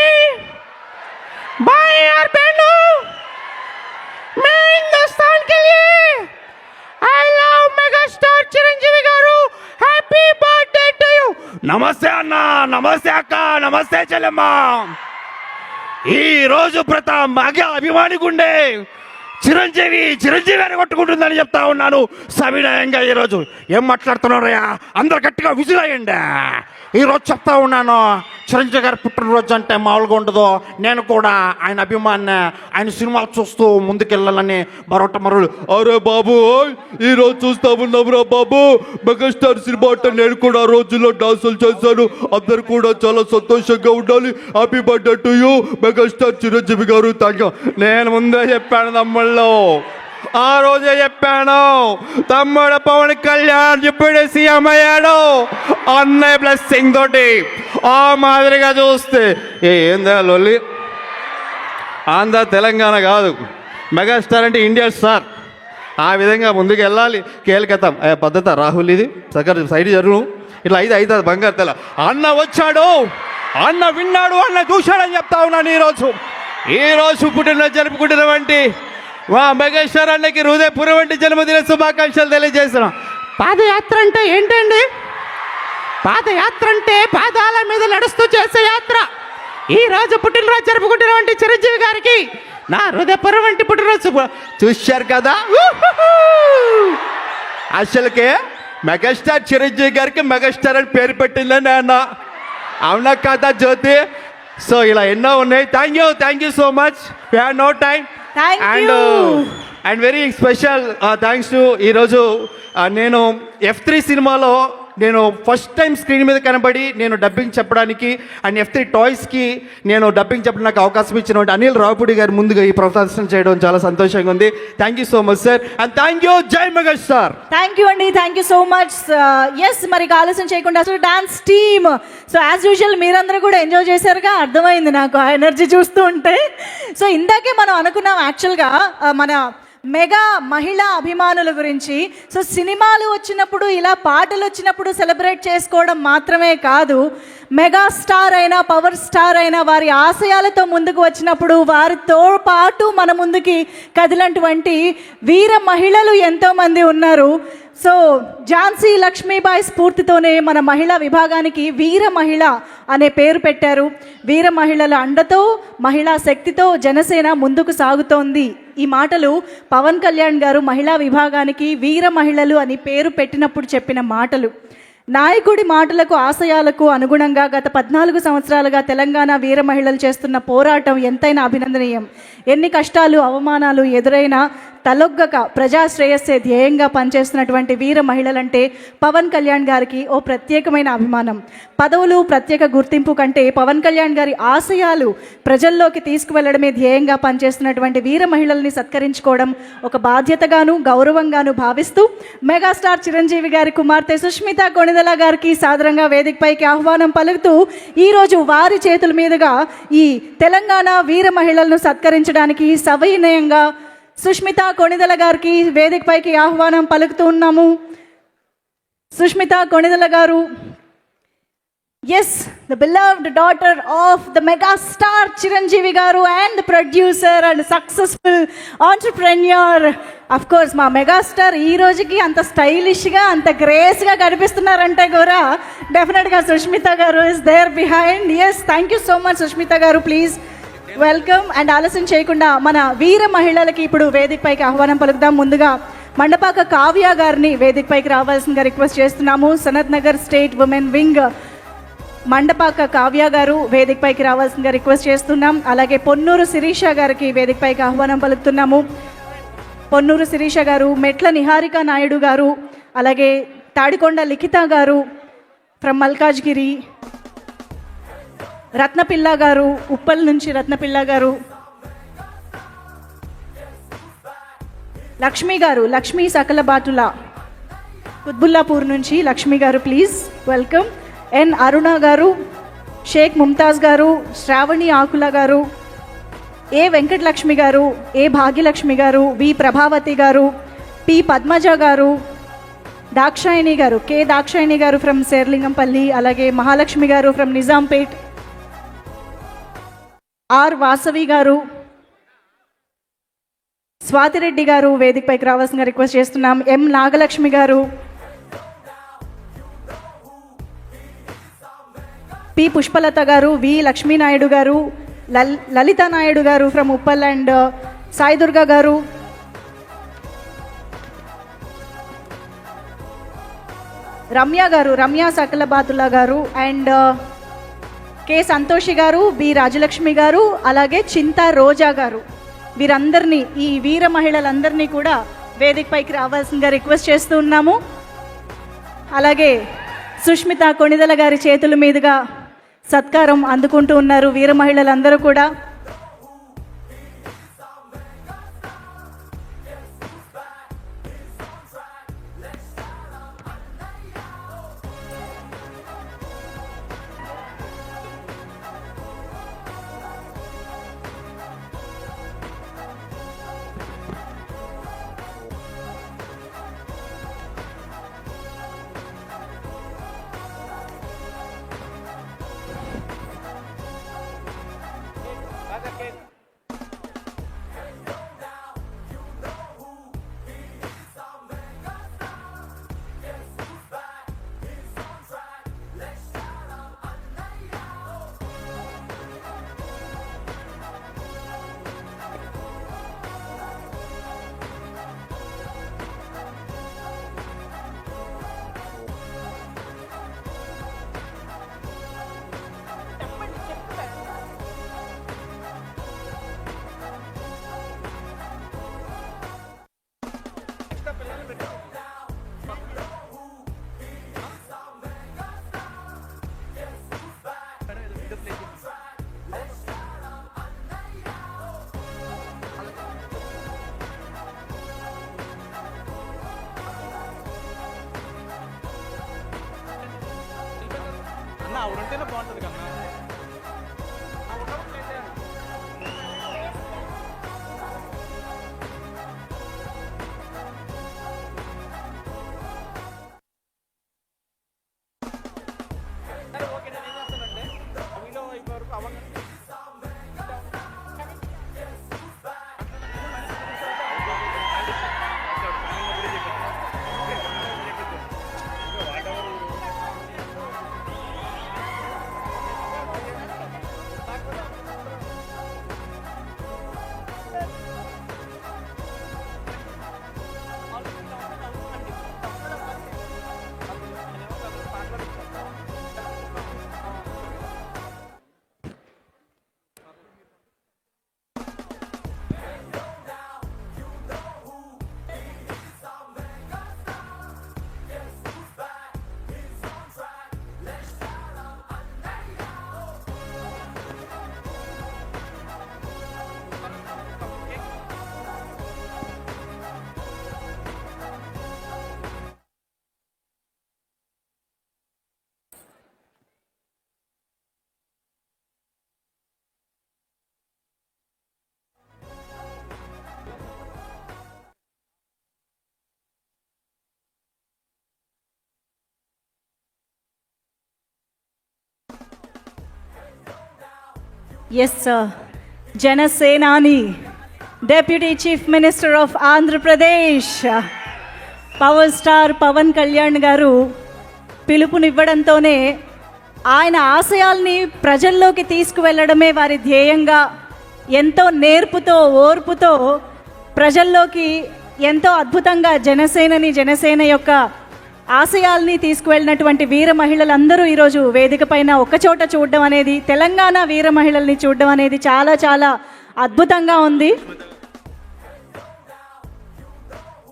bayar behno main Hindustan ke liye I love megastar Chiranjeevi గారు. Happy birthday to you. నమస్తే అన్న, నమస్తే అక్క, నమస్తే చెల్లెమ్మ. ఈ రోజు ప్రతి మగ అభిమాని గుండె చిరంజీవి అని కొట్టుకుంటుందని చెప్తా ఉన్నాను సవినయంగా. ఈరోజు ఏం మాట్లాడుతున్నారయ్యా, అందరు గట్టిగా విజిలయ్యండి. ఈరోజు చెప్తా ఉన్నాను, చిరంజీవి గారి పుట్టినరోజు అంటే మామూలుగా ఉండదు. నేను కూడా ఆయన అభిమాని, ఆయన సినిమాలు చూస్తూ ముందుకెళ్ళాలని మరొకటి అరే బాబు ఈరోజు చూస్తా ఉన్నావురా బాబు, మెగాస్టార్ సినిమా అంటే నేను కూడా ఆ రోజుల్లో డాన్సులు చేశాను. అందరు కూడా చాలా సంతోషంగా ఉండాలి. Happy birthday to you megastar Chiranjeevi గారు. Thank you. నేను ముందే చెప్పాను తమ్ముళ్ళు, ఆ రోజే చెప్పాను. తమ్ముడు పవన్ కళ్యాణ్ ఇప్పుడే సీఎం అయ్యాడు అన్నయ్య బ్లెస్సింగ్ తోటి. ఆ మాదిరిగా చూస్తే ఏందా లొల్లి. ఆంధ్ర తెలంగాణ కాదు, మెగాస్టార్ అంటే ఇండియా స్టార్. ఆ విధంగా ముందుకు వెళ్ళాలి. కేల్కతాం పద్ధత రాహుల్ ఇది సగర్ సైడ్ జరుగు. ఇట్లా అవుతుంది బంగారు తెల. అన్న వచ్చాడు, అన్న విన్నాడు, అన్న చూశాడని చెప్తా ఉన్నాను. ఈరోజు పుట్టినరోజు జరుపుకుంటున్నటువంటి మా మెగాస్టార్ అన్నకి హృదయపూర్వక జన్మదిన శుభాకాంక్షలు తెలియజేస్తున్నాం. పాదయాత్ర అంటే ఏంటండి? పాదయాత్ర అంటే పాదాల మీద నడుస్తూ చేసే యాత్ర. ఈ రోజు పుట్టినరోజు జరుపుకుంటున్నటువంటి చిరంజీవి గారికి నా హృదయపూర్వక పుట్టినరోజు. చూశారు కదా, అసలుకే మెగాస్టార్ చిరంజీవి గారికి మెగాస్టార్ అని పేరు పెట్టిందని అన్న. అవునా కదా జ్యోతి? సో ఇలా ఎన్నో ఉన్నాయి. Thank you so much. We have no time. And very special thanks to ఈరోజు నేను F3 సినిమాలో నేను ఫస్ట్ టైం స్క్రీన్ మీద కనబడి నేను డబ్బింగ్ చెప్పడానికి అండ్ F3 టాయ్స్కి నేను డబ్బింగ్ చెప్పడానికి నాకు అవకాశం ఇచ్చినటువంటి అనిల్ రావుపూడి గారు ముందుగా ఈ ప్రదర్శన చేయడం చాలా సంతోషంగా ఉంది. Thank you so much sir. And thank you. జై మెగాస్టార్. థ్యాంక్ యూ అండి, thank you so much. Yes, మరి ఆలస్యం చేయకుండా అసలు dance team. So as usual మీరందరూ కూడా ఎంజాయ్ చేశారుగా, అర్థమైంది నాకు ఆ ఎనర్జీ చూస్తూ ఉంటే. సో ఇందాకే మనం అనుకున్నాం యాక్చువల్గా మన మెగా మహిళా అభిమానుల గురించి. సో సినిమాలు వచ్చినప్పుడు ఇలా పాటలు వచ్చినప్పుడు సెలబ్రేట్ చేసుకోవడం మాత్రమే కాదు, మెగా స్టార్ అయినా పవర్ స్టార్ అయినా వారి ఆశయాలతో ముందుకు వచ్చినప్పుడు వారితో పాటు మన ముందుకి కదిలినటువంటి వీర మహిళలు ఎంతోమంది ఉన్నారు. సో ఝాన్సీ లక్ష్మీబాయి స్ఫూర్తితోనే మన మహిళా విభాగానికి వీర మహిళ అనే పేరు పెట్టారు. వీర మహిళల అండతో, మహిళా శక్తితో జనసేన ముందుకు సాగుతోంది. ఈ మాటలు పవన్ కళ్యాణ్ గారు మహిళా విభాగానికి వీర మహిళలు అని పేరు పెట్టినప్పుడు చెప్పిన మాటలు. నాయకుడి మాటలకు ఆశయాలకు అనుగుణంగా గత 14 సంవత్సరాలుగా తెలంగాణ వీర మహిళలు చేస్తున్న పోరాటం ఎంతైనా అభినందనీయం. ఎన్ని కష్టాలు అవమానాలు ఎదురైనా తలొగ్గక ప్రజా శ్రేయస్సే ధ్యేయంగా పనిచేస్తున్నటువంటి వీర మహిళలంటే పవన్ కళ్యాణ్ గారికి ఓ ప్రత్యేకమైన అభిమానం. పదవులు ప్రత్యేక గుర్తింపు కంటే పవన్ కళ్యాణ్ గారి ఆశయాలు ప్రజల్లోకి తీసుకువెళ్లడమే ధ్యేయంగా పనిచేస్తున్నటువంటి వీర మహిళల్ని సత్కరించుకోవడం ఒక బాధ్యతగాను గౌరవంగాను భావిస్తూ మెగాస్టార్ చిరంజీవి గారి కుమార్తె సుష్మిత కొణిదెల గారికి సాదరంగా వేదికపైకి ఆహ్వానం పలుకుతూ ఈరోజు వారి చేతుల మీదుగా ఈ తెలంగాణ వీర మహిళలను సత్కరించడానికి సవినయంగా సుష్మిత కొణిదెల గారికి వేదికపైకి ఆహ్వానం పలుకుతూ ఉన్నాము. సుష్మిత కొణిదెల గారు, yes, the beloved daughter of the megastar Chiranjeevi గారు and the producer and successful entrepreneur. Of course మా మెగాస్టార్ ఈ రోజుకి అంత స్టైలిష్గా అంత గ్రేస్గా కనిపిస్తున్నారంటే కూడా డెఫినెట్గా సుష్మిత గారు is there behind. Yes, thank you so much Sushmita గారు. Please welcome. అండ్ ఆలస్యం చేయకుండా మన వీర మహిళలకి ఇప్పుడు వేదికపైకి ఆహ్వానం పలుకుదాం. ముందుగా మండపాక కావ్య గారిని వేదికపైకి రావాల్సిందిగా రిక్వెస్ట్ చేస్తున్నాము. Sanath Nagar state women wing Mandapaka Kavya గారు వేదికపైకి రావాల్సిందిగా రిక్వెస్ట్ చేస్తున్నాం. అలాగే పొన్నూరు శిరీష గారికి వేదికపైకి ఆహ్వానం పలుకుతున్నాము. పొన్నూరు శిరీష గారు, మెట్ల నిహారిక నాయుడు గారు, అలాగే తాడికొండ లిఖిత గారు ఫ్రమ్ మల్కాజ్గిరి, రత్నపిల్ల గారు ఉప్పల్ నుంచి, రత్నపిల్ల గారు, లక్ష్మి గారు, లక్ష్మీ సకల బాటుల కుత్బుల్లాపూర్ నుంచి లక్ష్మి గారు ప్లీజ్ వెల్కమ్. ఎన్ అరుణ గారు, షేక్ ముంతాజ్ గారు, శ్రావణి ఆకుల గారు, ఏ వెంకటలక్ష్మి గారు, ఏ భాగ్యలక్ష్మి గారు, వి ప్రభావతి గారు, పి పద్మజ గారు, దాక్షాయిని గారు, కె దాక్షాయిని గారు ఫ్రమ్ శేర్లింగంపల్లి, అలాగే మహాలక్ష్మి గారు ఫ్రమ్ నిజాంపేట్, ఆర్ వాసవి గారు, స్వాతిరెడ్డి గారు వేదికపైకి రావాల్సిందిగా రిక్వెస్ట్ చేస్తున్నాం. ఎం నాగలక్ష్మి గారు, పి పుష్పలత గారు, వి లక్ష్మీనాయుడు గారు, లలిత నాయుడు గారు ఫ్రమ్ ఉప్పల్ అండ్ సాయిదుర్గ గారు, రమ్య గారు, రమ్య సకలబాతుల గారు అండ్ కె సంతోషి గారు, బి రాజలక్ష్మి గారు, అలాగే చింతా రోజా గారు. వీరందరినీ, ఈ వీర మహిళలందరినీ కూడా వేదికపైకి రావాల్సిందిగా రిక్వెస్ట్ చేస్తూ ఉన్నాము. అలాగే సుష్మిత కొణిదెల గారి చేతుల మీదుగా సత్కారం అందుకుంటూ ఉన్నారు వీర మహిళలందరూ కూడా. ఉంటేనే బాగుంటుంది కన్నా. Yes, sir. Janasenani, Deputy Chief Minister of Andhra Pradesh, power star Pawan Kalyan garu పిలుపునివ్వడంతోనే ఆయన ఆశయాల్ని ప్రజల్లోకి తీసుకువెళ్ళడమే వారి ధ్యేయంగా ఎంతో నేర్పుతో ఓర్పుతో ప్రజల్లోకి ఎంతో అద్భుతంగా జనసేన యొక్క ఆశయాల్ని తీసుకువెళ్ళినటువంటి వీర మహిళలందరూ ఈరోజు వేదిక పైన ఒక్కచోట చూడడం అనేది, తెలంగాణ వీర మహిళల్ని చూడడం అనేది చాలా చాలా అద్భుతంగా ఉంది.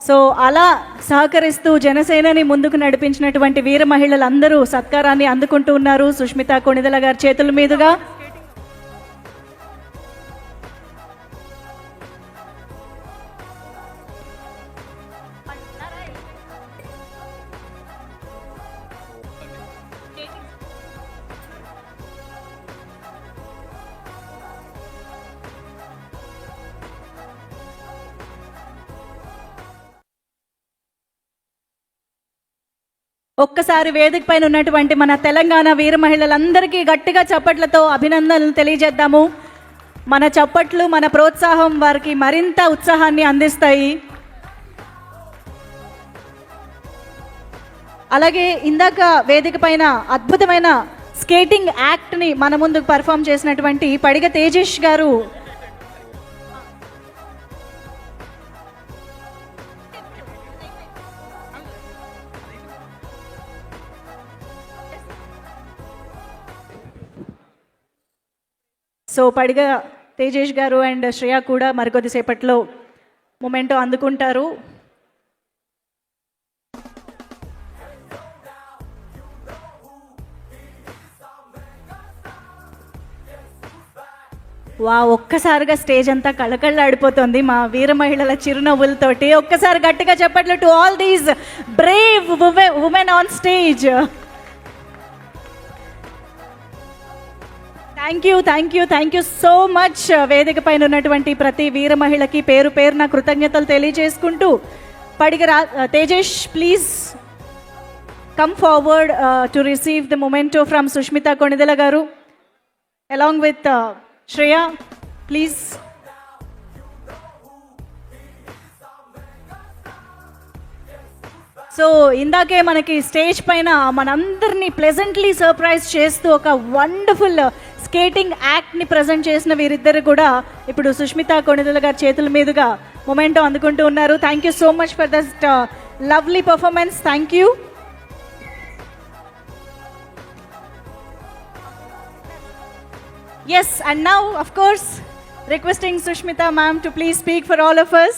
సో అలా సహకరిస్తూ జనసేనని ముందుకు నడిపించినటువంటి వీర మహిళలందరూ సత్కారాన్ని అందుకుంటూ ఉన్నారు సుష్మిత కొణిదెల గారి చేతుల మీదుగా. ఒక్కసారి వేదిక పైన ఉన్నటువంటి మన తెలంగాణ వీర మహిళలందరికీ గట్టిగా చప్పట్లతో అభినందనలు తెలియజేద్దాము. మన చప్పట్లు, మన ప్రోత్సాహం వారికి మరింత ఉత్సాహాన్ని అందిస్తాయి. అలాగే ఇందాక వేదిక పైన అద్భుతమైన స్కేటింగ్ యాక్ట్ని మన ముందుకు పర్ఫామ్ చేసినటువంటి పడిగ తేజేష్ గారు పడిగ తేజేష్ గారు అండ్ శ్రేయ కూడా మరికొద్దిసేపట్లో మొమెంటో అందుకుంటారు. ఒక్కసారిగా స్టేజ్ అంతా కళకళలాడిపోతుంది మా వీర మహిళల చిరునవ్వులతోటి. ఒక్కసారి గట్టిగా చెప్పట్లు to all these brave women on stage. Thank you so much. వేదిక పైన ఉన్నటువంటి ప్రతి వీర మహిళకి పేరు పేరున కృతజ్ఞతలు తెలియజేసుకుంటూ Padiga Tejesh please come forward to receive the memento from Sushmita Konidela గారు along with Shreya please. So ఇందాకే మనకి స్టేజ్ పైన మనందరినీ ప్లెజెంట్లీ సర్ప్రైజ్ చేస్తూ ఒక వండర్ఫుల్ స్కేటింగ్ యాక్ట్ని ప్రజెంట్ చేసిన వీరిద్దరు కూడా ఇప్పుడు సుష్మిత కొణిదెల గారి చేతుల మీదుగా మొమెంటో అందుకుంటూ ఉన్నారు. Thank you so much for that lovely performance. Thank you. Yes, and now, of course, requesting Sushmita ma'am to please speak for all of us.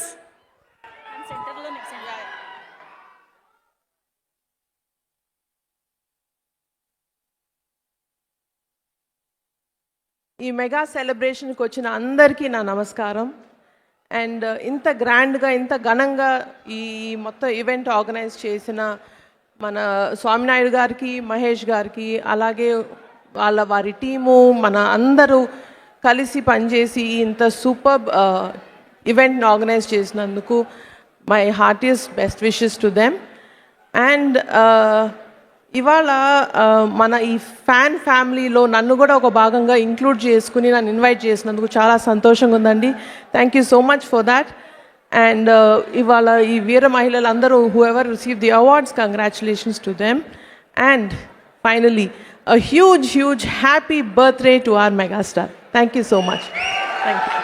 ఈ మెగా సెలబ్రేషన్కి వచ్చిన అందరికీ నా నమస్కారం. అండ్ ఇంత గ్రాండ్గా ఇంత ఘనంగా ఈ మొత్తం ఈవెంట్ ఆర్గనైజ్ చేసిన మన స్వామినాయుడు గారికి, మహేష్ గారికి, అలాగే వారి టీము, మన అందరూ కలిసి పనిచేసి ఇంత సూపర్ ఈవెంట్ని ఆర్గనైజ్ చేసినందుకు my heartiest best wishes to them. And ఇవాళ మన ఈ ఫ్యాన్ ఫ్యామిలీలో నన్ను కూడా ఒక భాగంగా ఇంక్లూడ్ చేసుకుని నన్ను ఇన్వైట్ చేసినందుకు చాలా సంతోషంగా ఉందండి. Thank you so much for that. And ఇవాళ ఈ వీర మహిళలందరూ who ever receive the awards, congratulations to them. And finally a huge happy birthday to our megastar. Thank you so much. Thank you.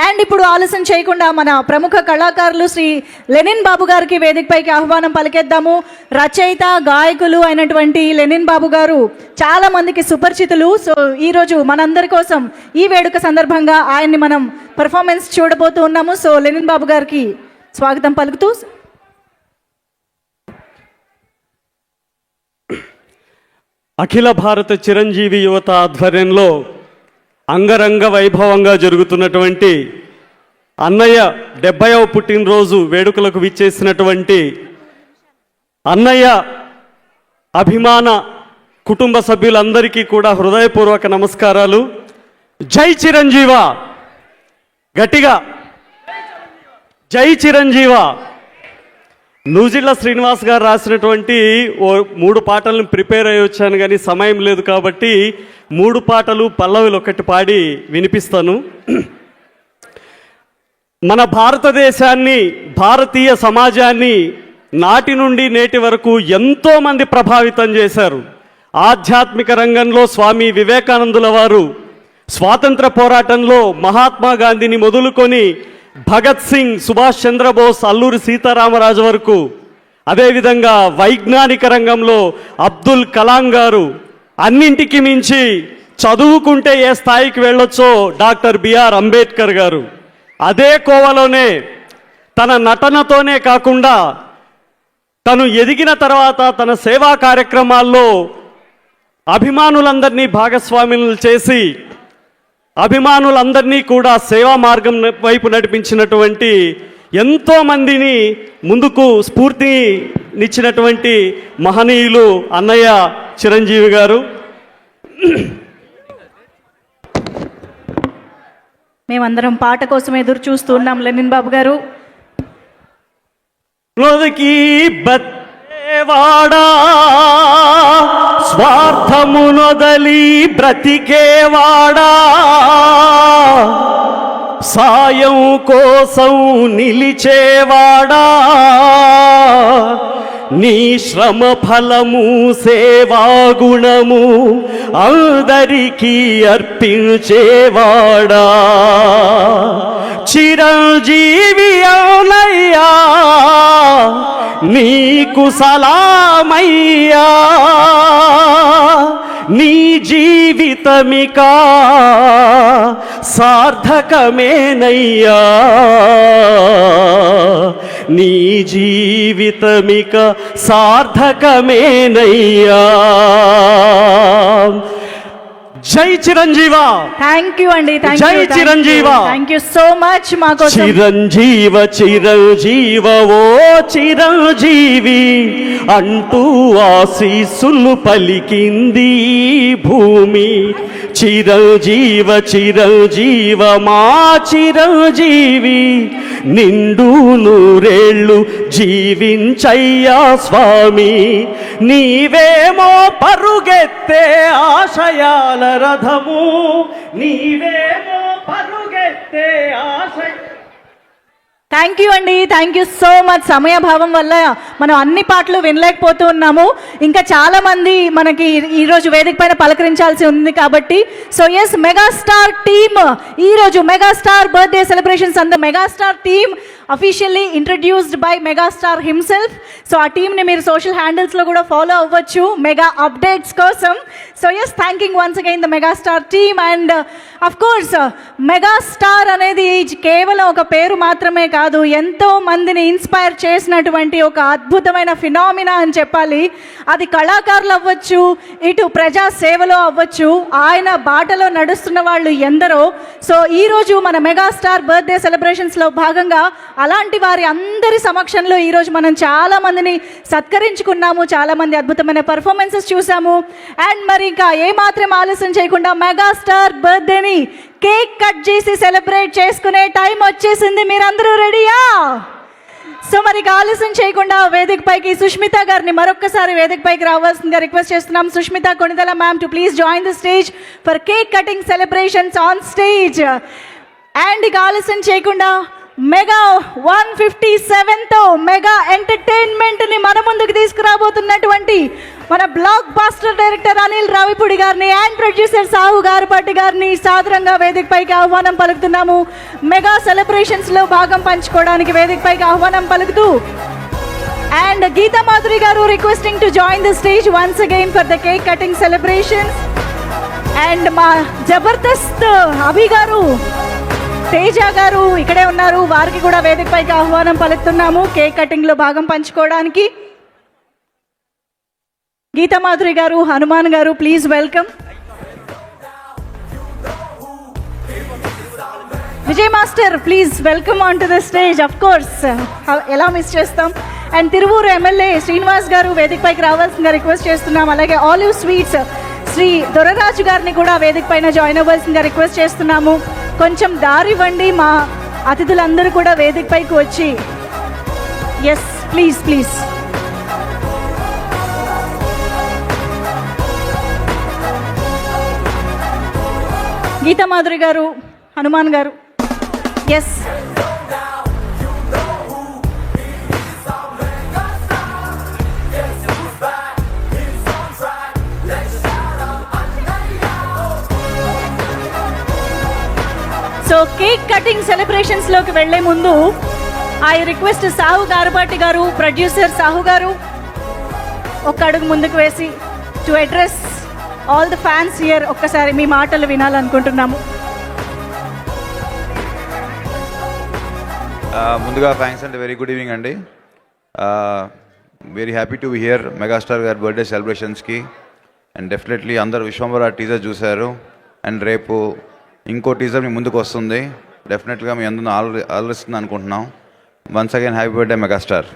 And ఇప్పుడు ఆలస్యం చేయకుండా మన ప్రముఖ కళాకారులు Shri Lenin బాబు గారికి వేదికపైకి ఆహ్వానం పలికేద్దాము. రచయిత, గాయకులు అయినటువంటి లెనిన్ బాబు గారు చాలా మందికి సుపరిచితులు. సో ఈరోజు మనందరి కోసం ఈ వేడుక సందర్భంగా ఆయన్ని మనం పర్ఫార్మెన్స్ చూడబోతూ ఉన్నాము. సో లెనిన్ బాబు గారికి స్వాగతం పలుకుతూ అఖిల భారత చిరంజీవి యువత ఆధ్వర్యంలో అంగరంగ వైభవంగా జరుగుతున్నటువంటి అన్నయ్య 70వ పుట్టినరోజు వేడుకలకు విచ్చేసినటువంటి అన్నయ్య అభిమాన కుటుంబ సభ్యులందరికీ కూడా హృదయపూర్వక నమస్కారాలు. జై చిరంజీవ, గట్టిగా జై చిరంజీవ. నూజిళ్ళ శ్రీనివాస్ గారు రాసినటువంటి ఓ 3 పాటలను ప్రిపేర్ అయ్యి వచ్చాను, కానీ సమయం లేదు కాబట్టి 3 పాటలు పల్లవిలు ఒకటి పాడి వినిపిస్తాను. మన భారతదేశాన్ని, భారతీయ సమాజాన్ని నాటి నుండి నేటి వరకు ఎంతోమంది ప్రభావితం చేశారు. ఆధ్యాత్మిక రంగంలో స్వామి వివేకానందుల వారు, స్వాతంత్ర పోరాటంలో మహాత్మా గాంధీని మొదలుకొని భగత్ సింగ్, సుభాష్ చంద్రబోస్, అల్లూరి సీతారామరాజు వరకు, అదేవిధంగా వైజ్ఞానిక రంగంలో అబ్దుల్ కలాం గారు, అన్నింటికి మించి చదువుకుంటే ఏ స్థాయికి వెళ్ళొచ్చో డాక్టర్ బిఆర్ అంబేద్కర్ గారు. అదే కోవలోనే తన నటనతోనే కాకుండా తను ఎదిగిన తర్వాత తన సేవా కార్యక్రమాల్లో అభిమానులందరినీ భాగస్వాములు చేసి అభిమానులందరినీ కూడా సేవా మార్గం వైపు నడిపించినటువంటి ఎంతోమందిని ముందుకు స్ఫూర్తినిచ్చినటువంటి మహనీయులు అన్నయ్య చిరంజీవి గారు. మేమందరం పాట కోసం ఎదురు చూస్తున్నాం. లెనిన్ బాబు గారు. నొదకి బతికేవాడా, స్వార్థమునొదలి బ్రతికేవాడా, సాయం కోసం నిలిచేవాడా, నీ శ్రమ ఫలము సేవాగుణము అందరికీ అర్పించేవాడా, చిరంజీవి అవునయ్యా నీకు సలామయ్యా, నీ జీవితమిక సార్థకమేనయ్యా, నీ జీవితమిక సార్థకమేనయ్యా. జై చిరంజీవ. థ్యాంక్ యూ అండి. జై Chiranjeeva. Thank you so much. మా కోసం చిరంజీవ చిరంజీవ ఓ చిరంజీవి అంటూ ఆశీస్సులు పలికింది భూమి. చిరంజీవ చిరంజీవ మా చిరంజీవి నిండు నూరేళ్ళు జీవించయ్యా స్వామి. నీవేమో పరుగెత్తే ఆశయాల రథము, నీవేమో పరుగెత్తే ఆశయ. థ్యాంక్ యూ అండి. Thank you so much. సమయభావం వల్ల మనం అన్ని పాటలు వినలేకపోతూ ఉన్నాము. ఇంకా చాలా మంది మనకి ఈరోజు వేదిక పైన పలకరించాల్సి ఉంది కాబట్టి, సో ఎస్, మెగాస్టార్ టీమ్ ఈరోజు megastar birthday celebrations and the megastar team officially introduced by megastar himself. So ఆ టీమ్ని మీరు సోషల్ హ్యాండిల్స్లో కూడా ఫాలో అవ్వచ్చు మెగా అప్డేట్స్ కోసం. So yes, thanking once again the megastar team. And of course megastar అనేది కేవలం ఒక పేరు మాత్రమే కాదు, ఎంతో మందిని ఇన్స్పైర్ చేసినటువంటి ఒక అద్భుతమైన ఫినామినా అని చెప్పాలి. అది కళాకారులు అవ్వచ్చు, ఇటు ప్రజా సేవలో అవ్వచ్చు, ఆయన బాటలో నడుస్తున్న వాళ్ళు ఎందరో. సో ఈరోజు మన మెగాస్టార్ బర్త్డే సెలబ్రేషన్స్లో భాగంగా అలాంటి వారి అందరి సమక్షంలో ఈరోజు మనం చాలా మందిని సత్కరించుకున్నాము, చాలా మంది అద్భుతమైన పర్ఫార్మెన్సెస్ చూసాము. అండ్ మరి ఇంకా ఏమాత్రం ఆలస్యం చేయకుండా మెగాస్టార్ బర్త్డేని కేక్ కట్ చేసి సెలబ్రేట్ చేసుకునే టైం వచ్చేసింది. మీరందరూ రెడీయా? సో మరి ఆలస్యం చేయకుండా వేదిక పైకి సుష్మిత గారిని మరొక్కసారి వేదిక పైకి రావాల్సిందిగా రిక్వెస్ట్ చేస్తున్నాం. Sushmita Konidela ma'am to please join the stage for cake cutting celebrations on stage. And ఇక ఆలస్యం చేయకుండా మెగా 157తో మెగా ఎంటర్టైన్మెంట్ని మన ముందుకు తీసుకురాబోతున్నటువంటి మన blockbuster director Anil Ravipudi గారిని అండ్ ప్రొడ్యూసర్ సాహు గారుపాటి గారిని సాదరంగా వేదిక పైకి ఆహ్వానం పలుకుతున్నాము. మెగా సెలబ్రేషన్స్లో భాగం పంచుకోవడానికి వేదిక పైకి ఆహ్వానం పలుకుతూ అండ్ గీతా మాధురి గారు requesting to join the stage once again for the cake cutting celebrations. And మా జబర్దస్త్ అభి గారు, తేజ గారు ఇక్కడే ఉన్నారు, వారికి కూడా వేదిక పైకి ఆహ్వానం పలుకుతున్నాము కేక్ కటింగ్లో భాగం పంచుకోవడానికి. గీతా మాధురి గారు, హనుమాన్ గారు, please welcome. Vijay master please welcome on to the stage. Of course, ఎలా మిస్ చేస్తాం. అండ్ తిరువూరు ఎమ్మెల్యే శ్రీనివాస్ గారు వేదిక పైకి రావాల్సిందిగా రిక్వెస్ట్ చేస్తున్నాం. అలాగే ఆలివ్ స్వీట్స్ శ్రీ దొరరాజు గారిని కూడా వేదిక పైన జాయిన్ అవ్వాల్సిందిగా రిక్వెస్ట్ చేస్తున్నాము. కొంచెం దారివ్వండి, మా అతిథులందరూ కూడా వేదిక పైకి వచ్చి. Yes, please please. Geetha Madhuri గారు, హనుమాన్ గారు. Yes, so cake cutting celebrations లోకి వెళ్లే ముందు ఐ రిక్వెస్ట్ సాహు గారపాటి గారు, ప్రొడ్యూసర్ సాహు గారు, ఒక్క అడుగు ముందుకు వేసి to address all the fans here ఒక్కసారి మీ మాటలు వినాలనుకుంటున్నాము. ముందుగా థ్యాంక్స్ అండి, వెరీ గుడ్ ఈవినింగ్ అండి. Very happy to be here megastar గారి బర్త్డే సెలబ్రేషన్స్కి. అండ్ డెఫినెట్లీ అందరు విశ్వంబర టీజర్ చూశారు. అండ్ రేపు ఇంకో టీజర్ మీ ముందుకు వస్తుంది. డెఫినెట్గా మీ అందరూ ఆలోచిస్తుంది అనుకుంటున్నాం. Once again happy birthday megastar.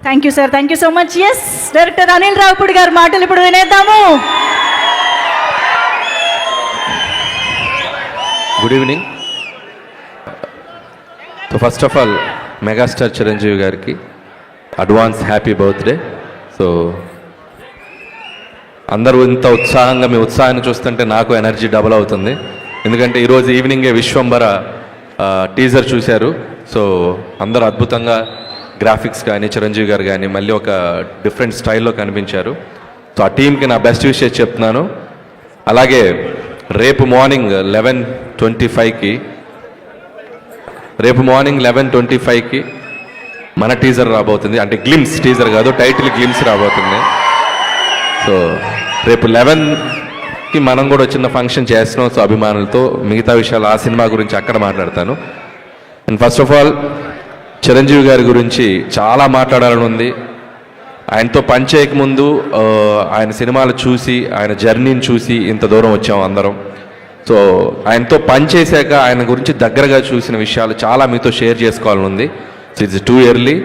Thank you sir, thank you so much. Yes, director Anil Ravupudi గారి మాటలు ఇప్పుడు వినేద్దాము. Good evening. So first of all megastar Chiranjeevi గారికి అడ్వాన్స్ హ్యాపీ బర్త్డే. సో అందరూ ఇంత ఉత్సాహంగా మీ ఉత్సాహాన్ని చూస్తుంటే నాకు ఎనర్జీ డబుల్ అవుతుంది. ఎందుకంటే ఈరోజు ఈవినింగే విశ్వంబర టీజర్ చూశారు. సో అందరూ అద్భుతంగా గ్రాఫిక్స్ కానీ చిరంజీవి గారు కానీ మళ్ళీ ఒక డిఫరెంట్ స్టైల్లో కనిపించారు. సో ఆ టీంకి నా బెస్ట్ విషెస్ చెప్తున్నాను. అలాగే రేపు మార్నింగ్ 11:25కి మన టీజర్ రాబోతుంది. అంటే గ్లిమ్స్ టీజర్ కాదు, టైటిల్ గ్లిమ్స్ రాబోతుంది. సో రేపు 11కి మనం కూడా చిన్న ఫంక్షన్ చేస్తున్నాం. సో అభిమానులతో మిగతా విషయాలు ఆ సినిమా గురించి అక్కడ మాట్లాడతాను. And first of all Chiranjeevi గారి గురించి చాలా మాట్లాడాలని ఉంది. ఆయనతో పనిచేయక ముందు ఆయన సినిమాలు చూసి, ఆయన జర్నీని చూసి ఇంత దూరం వచ్చాం అందరం. సో ఆయనతో పనిచేశాక ఆయన గురించి దగ్గరగా చూసిన విషయాలు చాలా మీతో షేర్ చేసుకోవాలని ఉంది. So it's too early.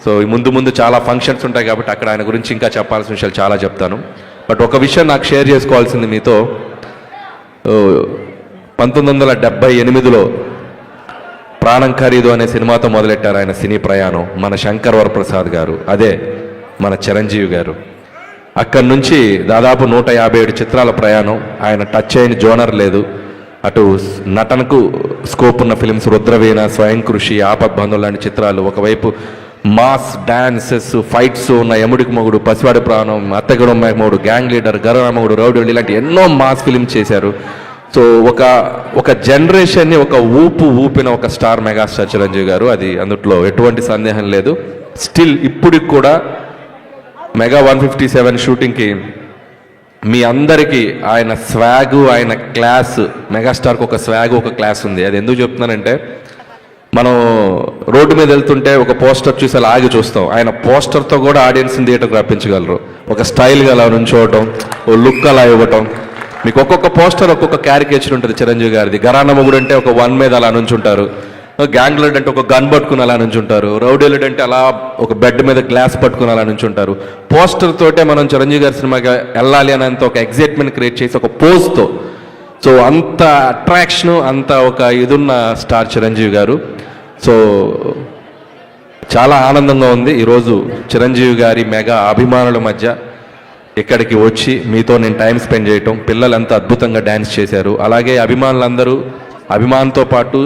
So ముందు చాలా ఫంక్షన్స్ ఉంటాయి కాబట్టి అక్కడ ఆయన గురించి ఇంకా చెప్పాల్సిన విషయాలు చాలా చెప్తాను. బట్ ఒక విషయం నాకు షేర్ చేసుకోవాల్సింది మీతో. 1978లో ప్రాణం ఖరీదు అనే సినిమాతో మొదలెట్టారు ఆయన సినీ ప్రయాణం మన శంకర్ వరప్రసాద్ గారు, అదే మన చిరంజీవి గారు. అక్కడి నుంచి దాదాపు 157 చిత్రాల ప్రయాణం. ఆయన టచ్ చేయని జోనర్ లేదు. అటు నటనకు స్కోప్ ఉన్న ఫిలిమ్స్ రుద్రవీణ, స్వయం కృషి, ఆపద్బంధం లాంటి చిత్రాలు. ఒకవైపు మాస్ డాన్సెస్, ఫైట్స్ ఉన్న యముడికి మొగుడు, పసివాడి ప్రాణం, అత్తగడం మొగుడు, గ్యాంగ్ లీడర్, గరరామగుడు, రౌడీ ఇలాంటి ఎన్నో మాస్ ఫిలిమ్స్ చేశారు. సో ఒక జనరేషన్ని ఒక ఊపిన ఒక స్టార్ మెగాస్టార్ చిరంజీవి గారు. అది అందుట్లో ఎటువంటి సందేహం లేదు. స్టిల్ ఇప్పటికి కూడా మెగా 157 షూటింగ్కి మీ అందరికీ ఆయన స్వాగు, ఆయన క్లాస్, మెగాస్టార్కి ఒక స్వాగు, ఒక క్లాస్ ఉంది. అది ఎందుకు చెప్తున్నానంటే, మనం రోడ్డు మీద వెళ్తుంటే ఒక పోస్టర్ చూసి అలా ఆగి చూస్తాం. ఆయన పోస్టర్తో కూడా ఆడియన్స్ని థియేటర్కి రప్పించగలరు. ఒక స్టైల్గా అలా నుంచోవటం, ఓ లుక్ అలా ఇవ్వటం. మీకు ఒక్కొక్క పోస్టర్ ఒక్కొక్క క్యారికేచర్ ఉంటుంది చిరంజీవి గారిది. గరాన మొగుడు అంటే ఒక వన్ మీద అలా నుంచుంటారు, గ్యాంగ్ లీడర్ అంటే ఒక గన్ పట్టుకుని అలా నుంచుంటారు, రౌడీ లీడర్ అంటే అలా ఒక బెడ్ మీద గ్లాస్ పట్టుకుని అలా నుంచుంటారు. పోస్టర్ తోటే మనం చిరంజీవి గారి సినిమాకి వెళ్ళాలి అనేంత ఒక ఎగ్జైట్మెంట్ క్రియేట్ చేసి ఒక పోజ్తో. సో అంత అట్రాక్షన్, అంత ఒక ఇదున్న స్టార్ చిరంజీవి గారు. సో చాలా ఆనందంగా ఉంది ఈరోజు చిరంజీవి గారి మెగా అభిమానుల మధ్య ఇక్కడికి వచ్చి మీతో నేను టైం స్పెండ్ చేయటం. పిల్లలు ఎంత అద్భుతంగా డ్యాన్స్ చేశారు. అలాగే అభిమానులందరూ అభిమానంతో పాటు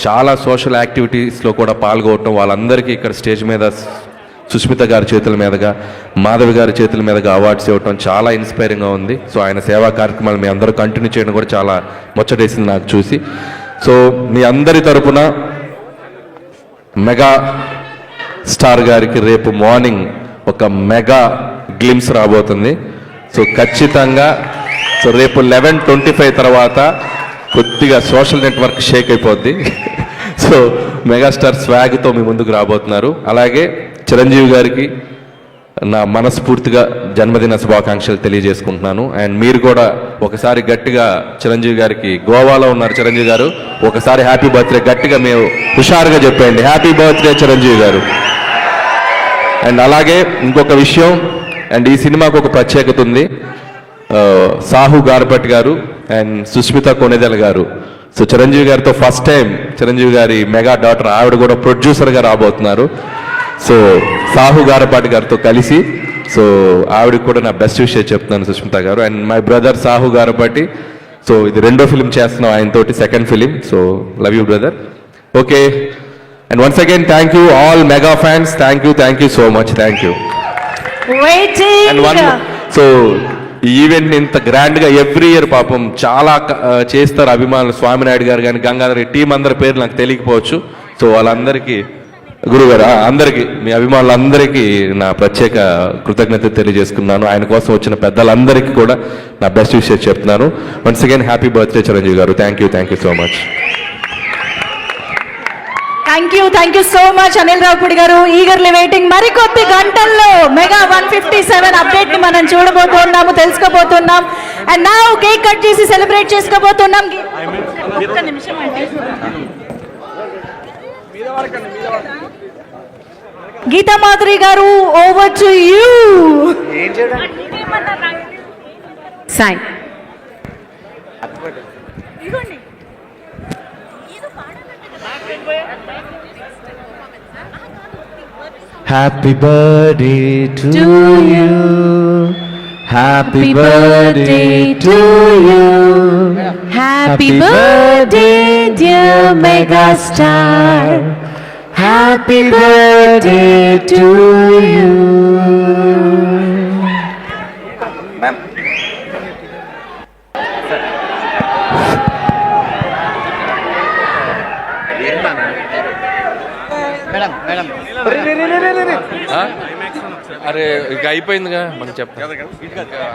చాలా సోషల్ యాక్టివిటీస్లో కూడా పాల్గొనటం. వాళ్ళందరికీ ఇక్కడ స్టేజ్ మీద సుష్మిత గారి చేతుల మీదుగా, మాధవి గారి చేతుల మీదుగా అవార్డ్స్ ఇవ్వటం చాలా ఇన్స్పైరింగ్గా ఉంది. సో ఆయన సేవా కార్యక్రమాలు మీ అందరూ కంటిన్యూ చేయడం కూడా చాలా ముచ్చటేసింది నాకు చూసి. సో మీ అందరి తరపున మెగా స్టార్ గారికి రేపు మార్నింగ్ ఒక మెగా గ్లిమ్స్ రాబోతుంది. సో ఖచ్చితంగా సో రేపు 11:25 తర్వాత కొద్దిగా సోషల్ నెట్వర్క్ షేక్ అయిపోద్ది. సో మెగాస్టార్ స్వాగ్తో మీ ముందుకు రాబోతున్నారు. అలాగే చిరంజీవి గారికి నా మనస్ఫూర్తిగా జన్మదిన శుభాకాంక్షలు తెలియజేసుకుంటున్నాను. అండ్ మీరు కూడా ఒకసారి గట్టిగా చిరంజీవి గారికి, గోవాలో ఉన్నారు చిరంజీవి గారు, ఒకసారి హ్యాపీ బర్త్డే గట్టిగా మేము హుషారుగా చెప్పండి, హ్యాపీ బర్త్డే చిరంజీవి గారు. అండ్ అలాగే ఇంకొక విషయం, అండ్ ఈ సినిమాకు ఒక ప్రత్యేకత ఉంది. సాహు గారపట్ గారు అండ్ సుష్మిత కొనెదెల గారు. సో చిరంజీవి గారితో ఫస్ట్ టైం చిరంజీవి గారి మెగా డాటర్ ఆవిడ కూడా ప్రొడ్యూసర్గా రాబోతున్నారు. సో సాహు గారపాటి గారితో కలిసి సో ఆవిడకి కూడా నా బెస్ట్ విషయం చెప్తున్నాను సుష్మిత గారు. And my brother Sahu Garapati, so ఇది రెండో ఫిలిం చేస్తున్నాం ఆయనతోటి, second film. So love you brother. Okay, and once again thank you all mega fans. Thank you so much. Thank you. And one, so ఈ ఈవెంట్ ఇంత grand గా every year పాపం చాలా చేస్తారు అభిమానులు. స్వామినాయుడు గారు కానీ గంగాధర్ టీం అందరి పేరు నాకు తెలియకపోవచ్చు. సో వాళ్ళందరికీ గురుగారు అందరికీ, మీ అభిమానులందరికీ నా ప్రత్యేక కృతజ్ఞత తెలియజేసుకున్నాను. ఆయన కోసం వచ్చిన పెద్దలందరికీ కూడా నా బెస్ట్ విషయం చెప్తున్నాను. Once again happy birthday Chiranjeevi గారు. Thank you so much. Thank you so much Anil Ravupudi గారు. Eagerly waiting. మరికొద్ది గంటల్లో మెగా 157 అప్డేట్ ని మనం చూడబోతున్నాము, తెలుసుకోబోతున్నాం. అండ్ నౌ కేక్ కట్ చేసి సెలబ్రేట్ చేసుకోబోతున్నాం. ఒక్క నిమిషం అండి. గీతా మాధురి గారు, over to you. Sai happy birthday to you, happy birthday to you, happy birthday dear megastar, happy birthday to you. అరే ఇక అయిపోయిందిగా మనం చెప్పాలి.